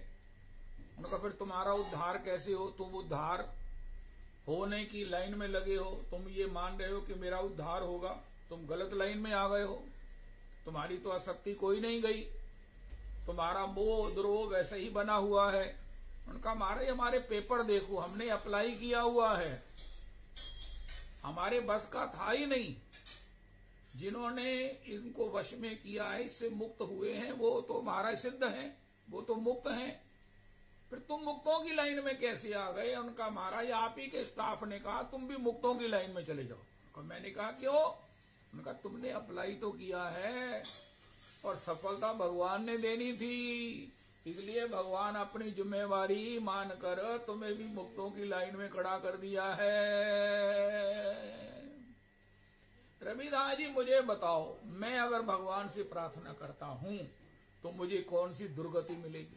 उनका फिर तुम्हारा उद्धार कैसे हो? तुम उद्धार होने की लाइन में लगे हो, तुम ये मान रहे हो कि मेरा उद्धार होगा, तुम गलत लाइन में आ गए हो। तुम्हारी तो आसक्ति कोई नहीं गई, तुम्हारा मोह द्रोह वैसे ही बना हुआ है। उनका हमारे पेपर देखो, हमने अप्लाई किया हुआ है, हमारे बस का था ही नहीं। जिन्होंने इनको वश में किया है, इससे मुक्त हुए हैं, वो तो महाराज सिद्ध हैं, वो तो मुक्त हैं। फिर तुम मुक्तों की लाइन में कैसे आ गए? उनका महाराज आप ही के स्टाफ ने कहा तुम भी मुक्तों की लाइन में चले जाओ। और मैंने कहा क्यों? उनका तुमने अप्लाई तो किया है और सफलता भगवान ने देनी थी, इसलिए भगवान अपनी जिम्मेवारी मानकर तुम्हें भी मुक्तों की लाइन में खड़ा कर दिया है। रविदास जी मुझे बताओ, मैं अगर भगवान से प्रार्थना करता हूं तो मुझे कौन सी दुर्गति मिलेगी?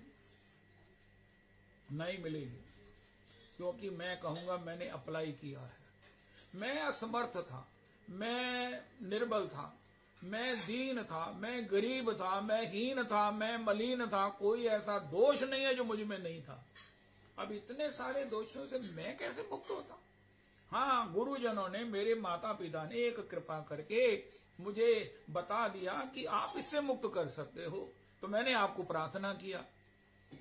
नहीं मिलेगी, क्योंकि मैं कहूंगा मैंने अप्लाई किया है। मैं असमर्थ था, मैं निर्बल था, मैं दीन था, मैं गरीब था, मैं हीन था, मैं मलिन था, कोई ऐसा दोष नहीं है जो मुझ में नहीं था। अब इतने सारे दोषों से मैं कैसे मुक्त होता? हाँ, गुरुजनों ने, मेरे माता पिता ने एक कृपा करके मुझे बता दिया कि आप इससे मुक्त कर सकते हो, तो मैंने आपको प्रार्थना किया।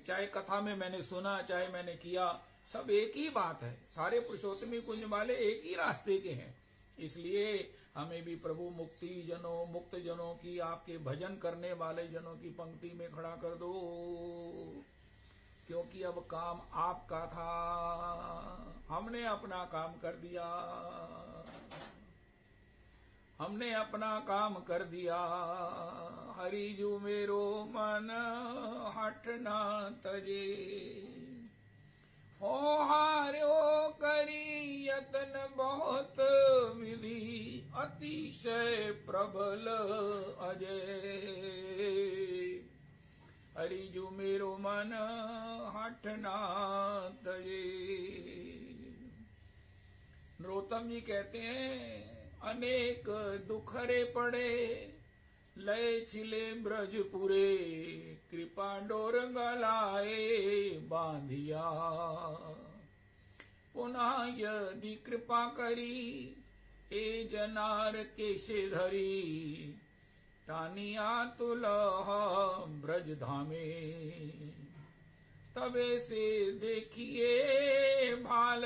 चाहे कथा में मैंने सुना, चाहे मैंने किया, सब एक ही बात है। सारे पुरुषोत्तमी कुंज वाले एक ही रास्ते के हैं। इसलिए हमें भी प्रभु मुक्ति जनों, मुक्त जनों की, आपके भजन करने वाले जनों की पंक्ति में खड़ा कर दो, क्योंकि अब काम आपका था, हमने अपना काम कर दिया, हमने अपना काम कर दिया। हरि जू मेरो मन हठ ना तजे, हो हार्यो करी यतन बहुत विधि, अतिशय प्रबल अजय। हरि जू मेरो मन हठ ना तजे। नरोत्तम जी कहते हैं, अनेक दुखरे पड़े, लय छिले ब्रजपुरे, कृपा डोर गलाए बांधिया। पुनः यदि कृपा करी, ए जनार केशे धरी, टानिया तुलह ब्रज धामे। तबे से देखिए भाल,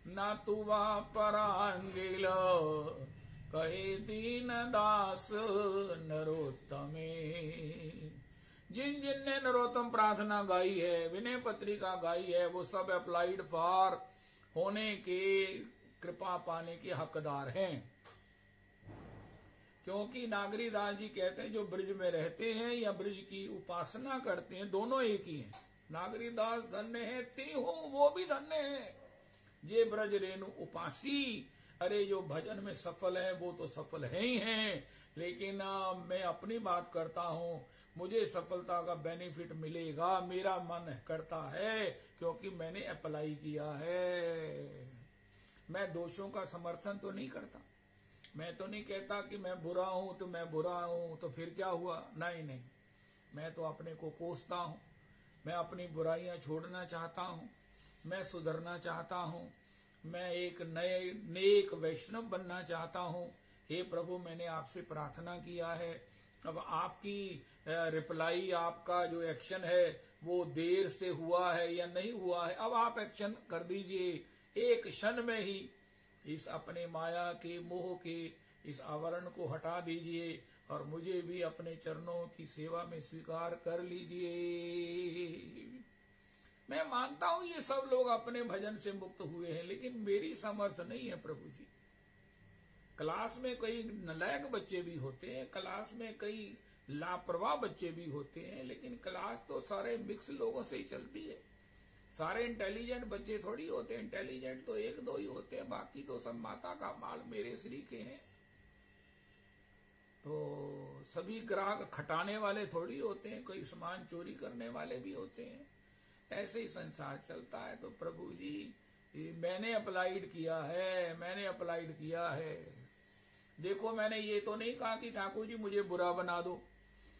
ना तुवा परांगिल, कहे दीन दास नरोत्तमे। जिन जिन ने नरोत्तम प्रार्थना गाई है, विनय पत्रिका गाई है, वो सब अप्लाइड फॉर होने के, कृपा पाने के हकदार हैं। क्योंकि नागरीदास जी कहते हैं, जो ब्रज में रहते हैं या ब्रज की उपासना करते हैं, दोनों एक ही हैं। नागरीदास धन्य है, तीहू वो भी धन्य है, जे ब्रज रेणु उपासी। अरे जो भजन में सफल है वो तो सफल है ही हैं, लेकिन मैं अपनी बात करता हूँ, मुझे सफलता का बेनिफिट मिलेगा, मेरा मन करता है, क्योंकि मैंने अप्लाई किया है। मैं दोषों का समर्थन तो नहीं करता, मैं तो नहीं कहता कि मैं बुरा हूं तो मैं बुरा हूं तो फिर क्या हुआ, नहीं नहीं, मैं तो अपने को कोसता हूं, मैं अपनी बुराइयां छोड़ना चाहता हूं, मैं सुधरना चाहता हूं, मैं एक नए नेक वैष्णव बनना चाहता हूं। हे प्रभु, मैंने आपसे प्रार्थना किया है, अब आपकी रिप्लाई, आपका जो एक्शन है वो देर से हुआ है या नहीं हुआ है, अब आप एक्शन कर दीजिए। एक क्षण में ही इस अपने माया के, मोह के इस आवरण को हटा दीजिए और मुझे भी अपने चरणों की सेवा में स्वीकार कर लीजिए। मैं मानता हूं ये सब लोग अपने भजन से मुक्त हुए हैं, लेकिन मेरी समर्थ नहीं है प्रभु जी। क्लास में कई नलायक बच्चे भी होते हैं, क्लास में कई लापरवाह बच्चे भी होते हैं, लेकिन क्लास तो सारे मिक्स लोगों से ही चलती है। सारे इंटेलिजेंट बच्चे थोड़ी होते हैं, इंटेलिजेंट तो एक दो ही होते हैं, बाकी तो सब माता का माल मेरे श्री के हैं। तो सभी ग्राहक खटाने वाले थोड़ी होते हैं, कोई सामान चोरी करने वाले भी होते हैं। ऐसे ही संसार चलता है। तो प्रभु जी, मैंने अप्लाइड किया है, मैंने अप्लाइड किया है। देखो, मैंने ये तो नहीं कहा कि ठाकुर जी मुझे बुरा बना दो,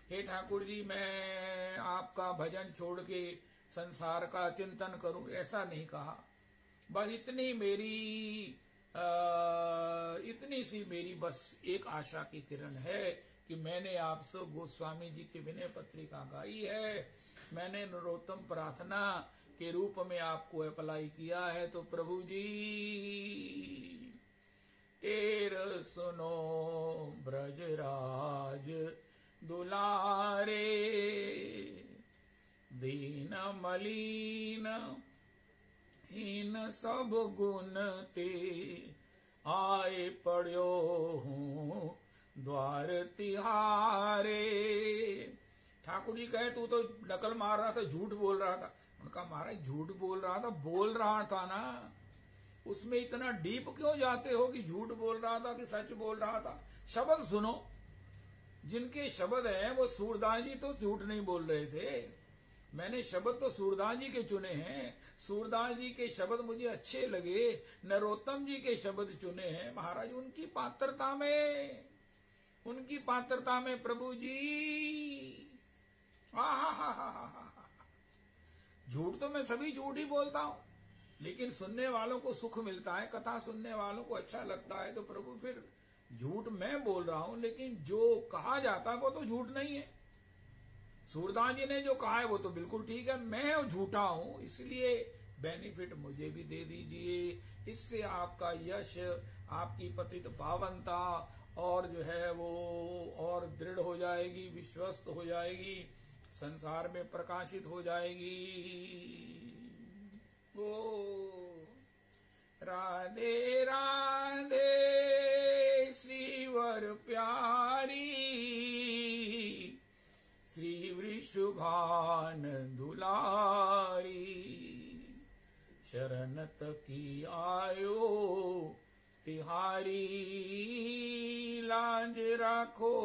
हे ठाकुर जी मैं आपका भजन छोड़ के संसार का चिंतन करूं, ऐसा नहीं कहा। बस इतनी सी मेरी बस एक आशा की किरण है कि मैंने आपसे गोस्वामी जी की विनय पत्रिका गाई है, मैंने नरोत्तम प्रार्थना के रूप में आपको अप्लाई किया है। तो प्रभु जी तेर सुनो ब्रजराज दुलारे, दीन मलिन हीन सब गुण ते, आए पड़ो हूँ द्वार तिहारे। ठाकुर जी कहे तू तो नकल मार रहा था, झूठ बोल रहा था। उनका महाराज झूठ बोल रहा था ना, उसमें इतना डीप क्यों जाते हो कि झूठ बोल रहा था कि सच बोल रहा था। शब्द सुनो, जिनके शब्द हैं वो सूरदास जी तो झूठ नहीं बोल रहे थे। मैंने शब्द तो सूरदास जी के चुने हैं, सूरदास जी के शब्द मुझे अच्छे लगे, नरोत्तम जी के शब्द चुने हैं महाराज। उनकी पात्रता में प्रभु जी, झूठ तो मैं सभी झूठ ही बोलता हूं, लेकिन सुनने वालों को सुख मिलता है, कथा सुनने वालों को अच्छा लगता है, तो प्रभु फिर झूठ मैं बोल रहा हूं, लेकिन जो कहा जाता है वो तो झूठ नहीं है। सूरदास जी ने जो कहा है वो तो बिल्कुल ठीक है, मैं झूठा हूं, इसलिए बेनिफिट मुझे भी दे दीजिए। इससे आपका यश, आपकी पतित पावनता और जो है वो और दृढ़ हो जाएगी, विश्वस्त हो जाएगी, संसार में प्रकाशित हो जाएगी। ओ राधे राधे श्रीवर प्यारी, श्री वृषभान दुलारी, शरणत की आयो तिहारी, लाज राखो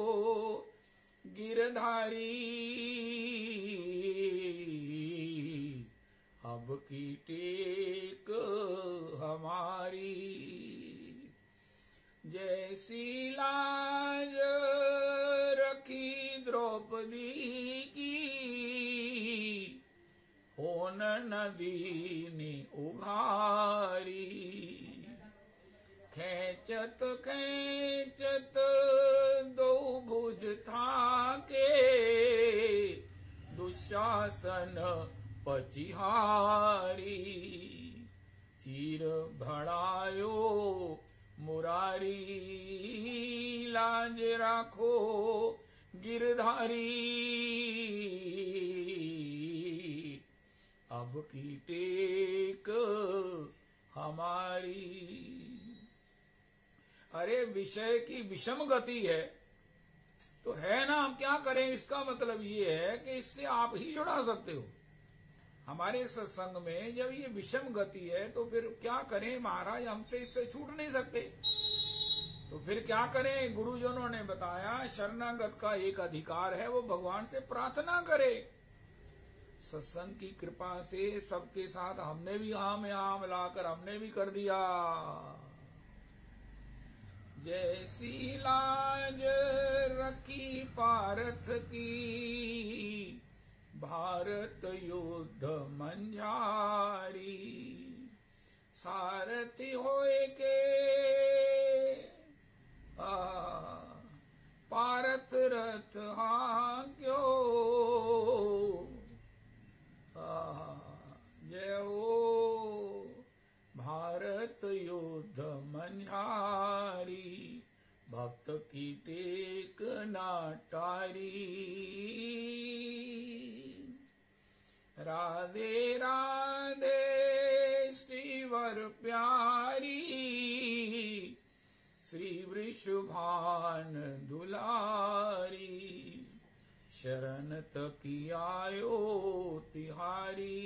गिरधारी, अब की टेक हमारी, जैसी लाज रखी द्रौपदी की, होन नदी ने उघारी, खेचत खेचत दो भुज था के, दुशासन पचिहारी, चीर भड़ायो मुरारी, लाज राखो गिरधारी, अब की टेक हमारी। अरे विषय की विषम गति है तो है ना, हम क्या करें? इसका मतलब ये है कि इससे आप ही जुड़ा सकते हो। हमारे सत्संग में जब ये विषम गति है तो फिर क्या करें महाराज, हमसे इससे छूट नहीं सकते, तो फिर क्या करें? गुरुजनों ने बताया शरणागत का एक अधिकार है, वो भगवान से प्रार्थना करे। सत्संग की कृपा से सबके साथ हमने भी हाँ में हाँ मिलाकर हमने भी कर दिया। जैसी लाज रखी पारथ की, भारत युद्ध मंझारी, सारथी होए के पारथ रथ हांक्यो, जय हो भारत युद्ध मंझारी, भक्त की टेक नाटारी, राधे राधे श्रीवर प्यारी, श्री वृषभान दुलारी, शरणत की आयो तिहारी,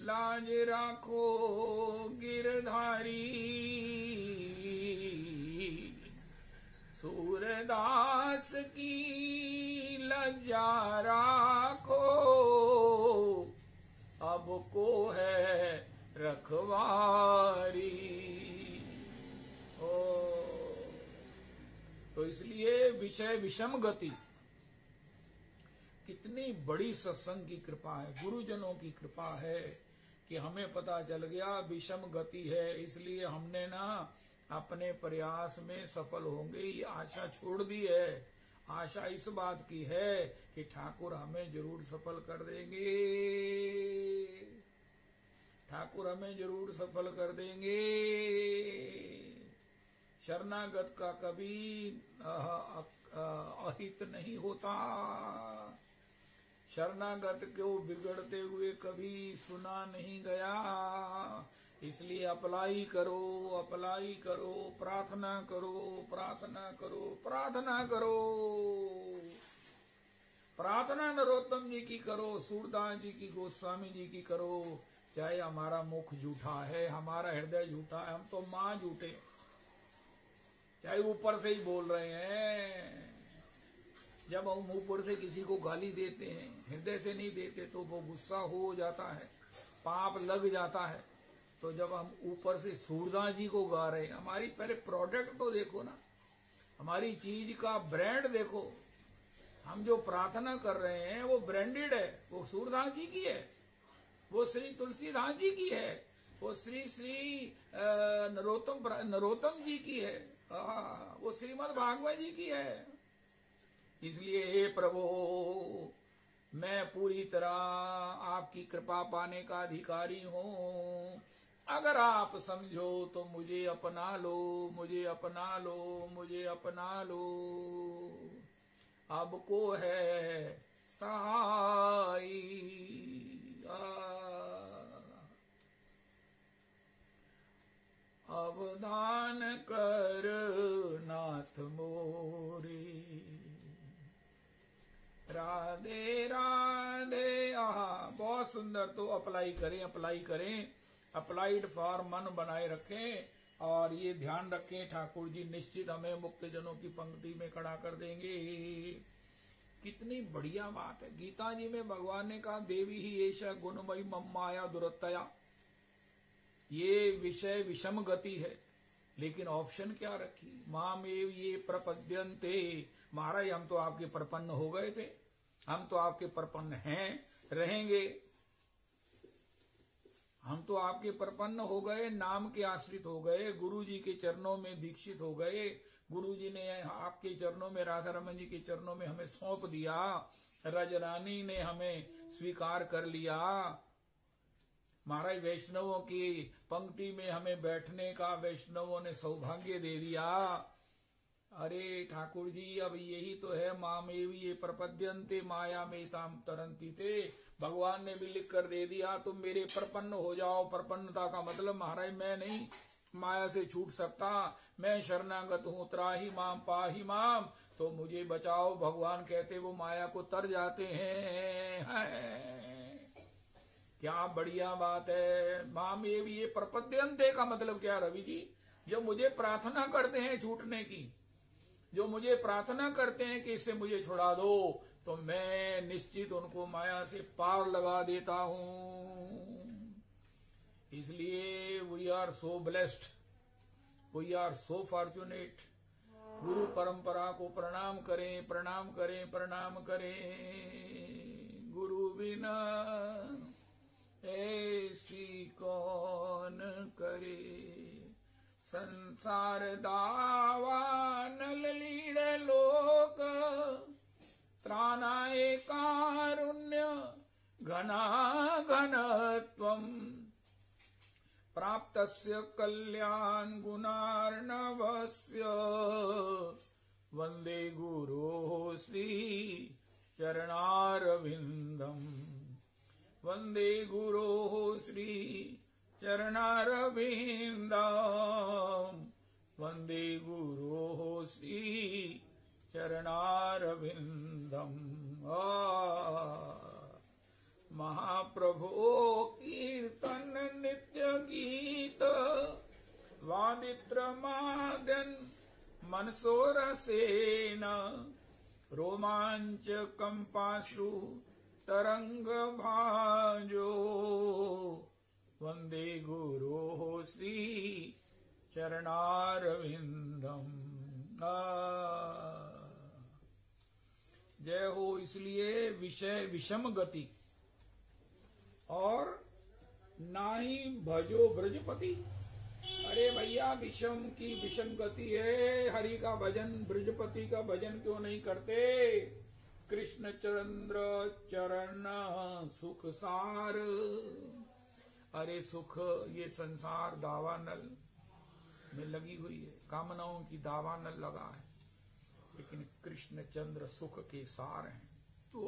लाज राखो गिरधारी, सूरदास की लज्जा राखो, अब को है रखवारी। तो इसलिए विषय विषम गति, कितनी बड़ी सत्संग की कृपा है, गुरुजनों की कृपा है कि हमें पता चल गया विषम गति है, इसलिए हमने ना अपने प्रयास में सफल होंगे ये आशा छोड़ दी है। आशा इस बात की है कि ठाकुर हमें जरूर सफल कर देंगे, ठाकुर हमें जरूर सफल कर देंगे। शरणागत का कभी अहित नहीं होता, शरणागत को बिगड़ते हुए कभी सुना नहीं गया। इसलिए अप्लाई करो, अप्लाई करो, प्रार्थना करो, प्रार्थना करो, प्रार्थना करो। प्रार्थना नरोत्तम जी की करो, सूरदास जी की, गोस्वामी जी की करो। चाहे हमारा मुख झूठा है, हमारा हृदय झूठा है, हम तो मां झूठे, चाहे ऊपर से ही बोल रहे हैं। जब हम ऊपर से किसी को गाली देते हैं, हृदय से नहीं देते, तो वो गुस्सा हो जाता है, पाप लग जाता है। तो जब हम ऊपर से सूरदास जी को गा रहे हैं, हमारी पहले प्रोडक्ट तो देखो ना, हमारी चीज का ब्रांड देखो। हम जो प्रार्थना कर रहे हैं वो ब्रांडेड है, वो सूरदास जी की है। वो श्री तुलसीदास जी की है, वो श्री श्री नरोत्तम जी की है, वो श्रीमद् भागवत जी की है। इसलिए हे प्रभु, मैं पूरी तरह आपकी कृपा पाने का अधिकारी हूँ। अगर आप समझो तो मुझे अपना लो, मुझे अपना लो, मुझे अपना लो। अब को है सहाय, अवधान कर नाथ मोरे। राधे राधे। बहुत सुंदर। तो अप्लाई करें, अप्लाई करें, अप्लाइड फॉर मन बनाए रखें। और ये ध्यान रखें, ठाकुर जी निश्चित हमें मुक्त जनों की पंक्ति में खड़ा कर देंगे। कितनी बढ़िया बात है। गीता जी में भगवान ने कहा, देवी ही ऐसा गुणमयी मम माया दुरत्तया। ये विषय विषम गति है, लेकिन ऑप्शन क्या रखी, मामेव ये प्रपद्यन्ते। महाराज हम तो आपके प्रपन्न हो गए थे, हम तो आपके प्रपन्न हैं, रहेंगे। हम तो आपके प्रपन्न हो गए, नाम के आश्रित हो गए, गुरु जी के चरणों में दीक्षित हो गए। गुरु जी ने आपके चरणों में, राधा रमन जी के चरणों में हमें सौंप दिया। रजरानी ने हमें स्वीकार कर लिया। महाराज वैष्णवों की पंक्ति में हमें बैठने का वैष्णवों ने सौभाग्य दे दिया। अरे ठाकुर जी, अब यही तो है, मामेव ये प्रपद्यन्ते माया में ताम तरंती थे। भगवान ने भी लिख कर दे दिया, तुम मेरे प्रपन्न हो जाओ। प्रपन्नता का मतलब महाराज मैं नहीं माया से छूट सकता, मैं शरणागत हूँ, त्राही माम पाही माम, तो मुझे बचाओ। भगवान कहते वो माया को तर जाते हैं। क्या बढ़िया बात है। मामेव ये प्रपद्यन्ते का मतलब क्या रवि जी? जो मुझे प्रार्थना करते हैं छूटने की, जो मुझे प्रार्थना करते हैं कि इससे मुझे छुड़ा दो, तो मैं निश्चित उनको माया से पार लगा देता हूं। इसलिए we are so blessed, we are so fortunate. गुरु परंपरा को प्रणाम करें, प्रणाम करें, प्रणाम करें। गुरु बिना ऐसी कौन करे, संसार दावा नल लीड़ लोक, त्राणाय कारुण्य घना घनत्वम्, प्राप्तस्य कल्याण गुणार्णवस्य, वंदे गुरो श्री चरणारविंदम, वंदे गुरो श्री चरणारविंदम, वंदे गुरो श्री चरणारविंदम। महाप्रभु कीर्तन नित्य गीत, वादित्रमादन मनसोरसेन, रोमांच कंपाश्रु तरंग भाजो, वंदे गुरो श्री चरणारविंदम। जय हो। इसलिए विषय विषम गति और ना ही भजो ब्रजपति। अरे भैया, विषम की विषम गति है, हरि का भजन, ब्रजपति का भजन क्यों नहीं करते? कृष्ण चंद्र चरण सुख सार। अरे सुख, ये संसार दावानल में लगी हुई है, कामनाओं की दावानल लगा है, लेकिन कृष्ण चंद्र सुख के सार हैं। तो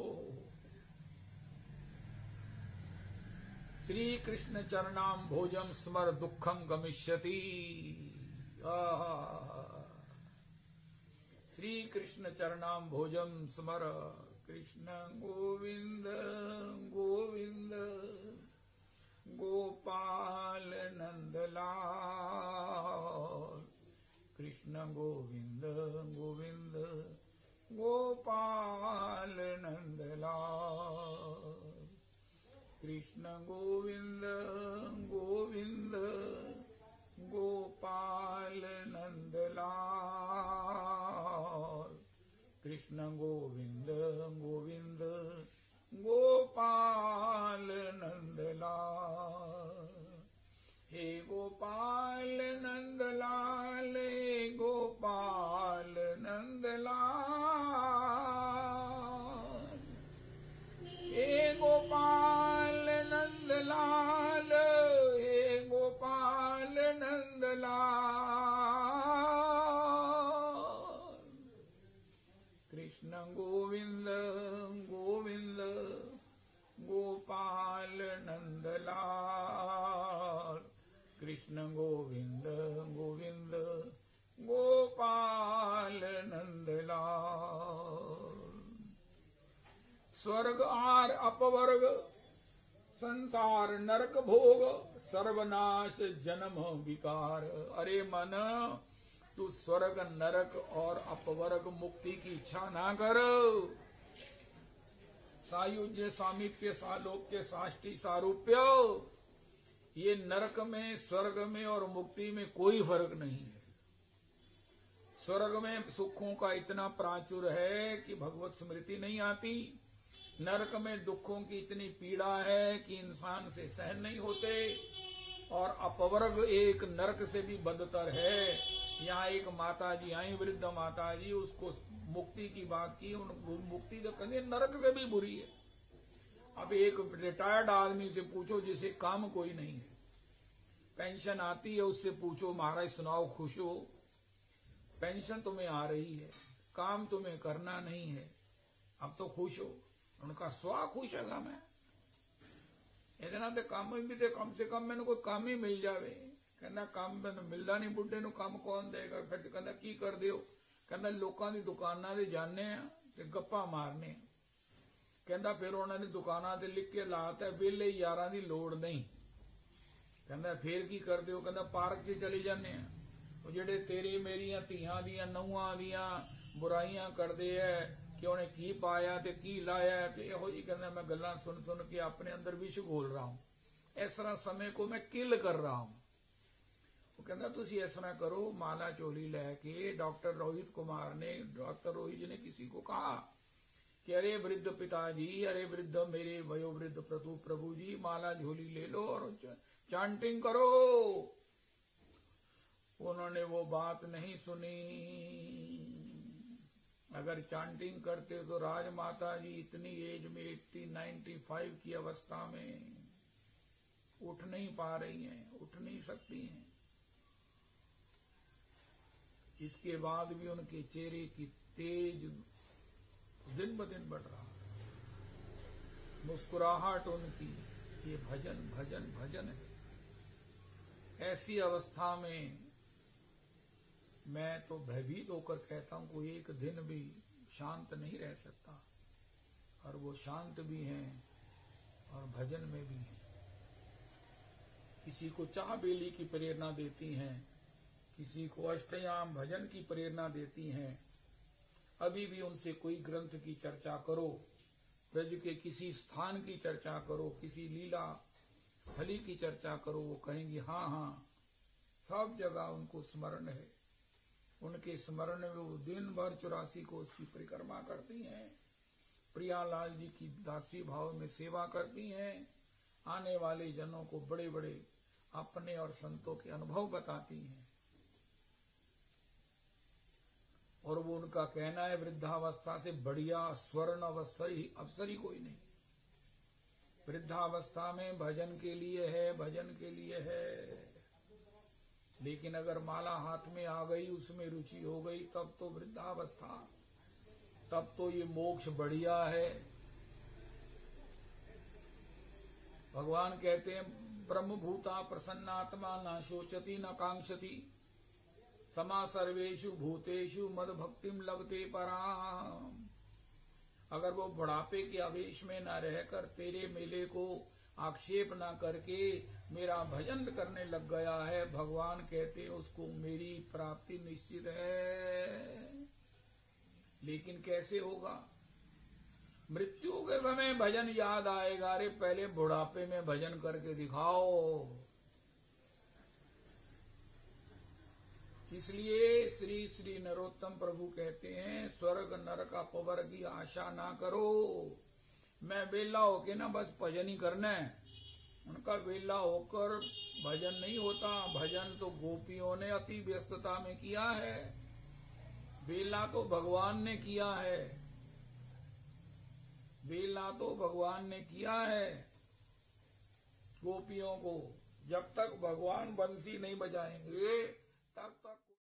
श्री कृष्ण चरणाम भोजम स्मर दुखम गमिष्यति। श्री कृष्ण चरणाम भोजम स्मर, कृष्ण गोविंद गोविंद गोपाल नंदलाल, कृष्ण गोविंद गोविंद गोपाल नंदलाल, कृष्ण गोविंद गोविंद गोपाल नंदलाल, कृष्ण गोविंद गोविंद गोपाल नंदलाल। कृष्ण गोविंद गोविंद गोपाल नंदलाल। स्वर्ग आर अपवर्ग संसार नरक भोग सर्वनाश जन्म विकार। अरे मन, तू स्वर्ग नरक और अपवर्ग मुक्ति की इच्छा ना कर। सायुज्य सामीप्य सालोक्य साष्टी सारूप्य, ये नरक में स्वर्ग में और मुक्ति में कोई फर्क नहीं है। स्वर्ग में सुखों का इतना प्राचुर है कि भगवत स्मृति नहीं आती। नरक में दुखों की इतनी पीड़ा है कि इंसान से सहन नहीं होते। और अपवर्ग एक नरक से भी बदतर है। यहाँ एक माता जी आई, वृद्ध माता जी, उसको मुक्ति की बात की। उन मुक्ति तो कहते नरक से भी बुरी है। अब एक रिटायर्ड आदमी से पूछो जिसे काम कोई नहीं है, पेंशन आती है, उससे पूछो महाराज सुनाओ खुश हो? पेंशन तुम्हें आ रही है, काम तुम्हें करना नहीं है, अब तो खुश हो? उनका स्वा खुश है मैं इतना तो काम भी थे, कम से कम मैंने कोई काम ही मिल जावे। कहना काम मैंने मिलता नहीं, बुढ़े नु काम कौन देगा? फिर कहना की कर दियो? कहना लोगों की दुकाना से जाने ते गप्पा मारने। कहना फिर उन्होंने दुकाना से लिख के लाता है वेले यारा की लोड़ नहीं। कहना फिर की कर दियो? कहना पार्क से चले जाने। जेडे तेरी मेरिया धियां दियां नूहां दियां बुराइयां करते है कि उन्हें की पाया ते की लाया, यहो जी कहना मैं गल्लां सुन सुन के अपने अंदर विष घोल रहा हूं। इस तरह समय को मैं किल कर रहा हूं। वो कहना तुसी इस तरह करो, माला चोली लेके डॉक्टर रोहित कुमार ने, डॉक्टर रोहित जी ने किसी को कहा कि अरे वृद्ध पिताजी, अरे वृद्ध मेरे वयोवृद्ध प्रभु जी, माला झोली ले लो और चांटिंग करो। उन्होंने वो बात नहीं सुनी। अगर चांटिंग करते तो राजमाता जी इतनी एज में 95 की अवस्था में उठ नहीं पा रही हैं, उठ नहीं सकती हैं। इसके बाद भी उनके चेहरे की तेज दिन ब दिन बढ़ रहा, मुस्कुराहट उनकी, ये भजन भजन भजन है। ऐसी अवस्था में मैं तो भयभीत होकर कहता हूं कोई एक दिन भी शांत नहीं रह सकता। और वो शांत भी हैं और भजन में भी हैं। किसी को चाह बेली की प्रेरणा देती हैं, किसी को अष्टयाम भजन की प्रेरणा देती हैं। अभी भी उनसे कोई ग्रंथ की चर्चा करो, ब्रज के किसी स्थान की चर्चा करो, किसी लीला स्थली की चर्चा करो, वो कहेंगे हाँ हाँ, सब जगह उनको स्मरण है। उनके स्मरण में वो दिन भर 84 को उसकी परिक्रमा करती हैं, प्रियालाल जी की दासी भाव में सेवा करती हैं, आने वाले जनों को बड़े बड़े अपने और संतों के अनुभव बताती हैं। और वो उनका कहना है वृद्धावस्था से बढ़िया स्वर्ण अवसर ही कोई नहीं। वृद्धावस्था में भजन के लिए है, भजन के लिए है। लेकिन अगर माला हाथ में आ गई, उसमें रुचि हो गई, तब तो वृद्धावस्था, तब तो ये मोक्ष बढ़िया है। भगवान कहते हैं ब्रह्मभूता प्रसन्नात्मा न शोचति न कांक्षति समा सर्वेषु भूतेषु मद भक्तिम लभते पराम। अगर वो बुढ़ापे के आवेश में न रहकर तेरे मेले को आक्षेप न करके मेरा भजन करने लग गया है, भगवान कहते उसको मेरी प्राप्ति निश्चित है। लेकिन कैसे होगा? मृत्यु के समय भजन याद आएगा। अरे पहले बुढ़ापे में भजन करके दिखाओ। इसलिए श्री श्री नरोत्तम प्रभु कहते हैं स्वर्ग नरक अपवर्ग की आशा ना करो। मैं वेला होके ना बस भजन ही करना है। उनका वेला होकर भजन नहीं होता। भजन तो गोपियों ने अति व्यस्तता में किया है, वेला तो भगवान ने किया है, वेला तो भगवान ने किया है गोपियों को। जब तक भगवान बंसी नहीं बजाएंगे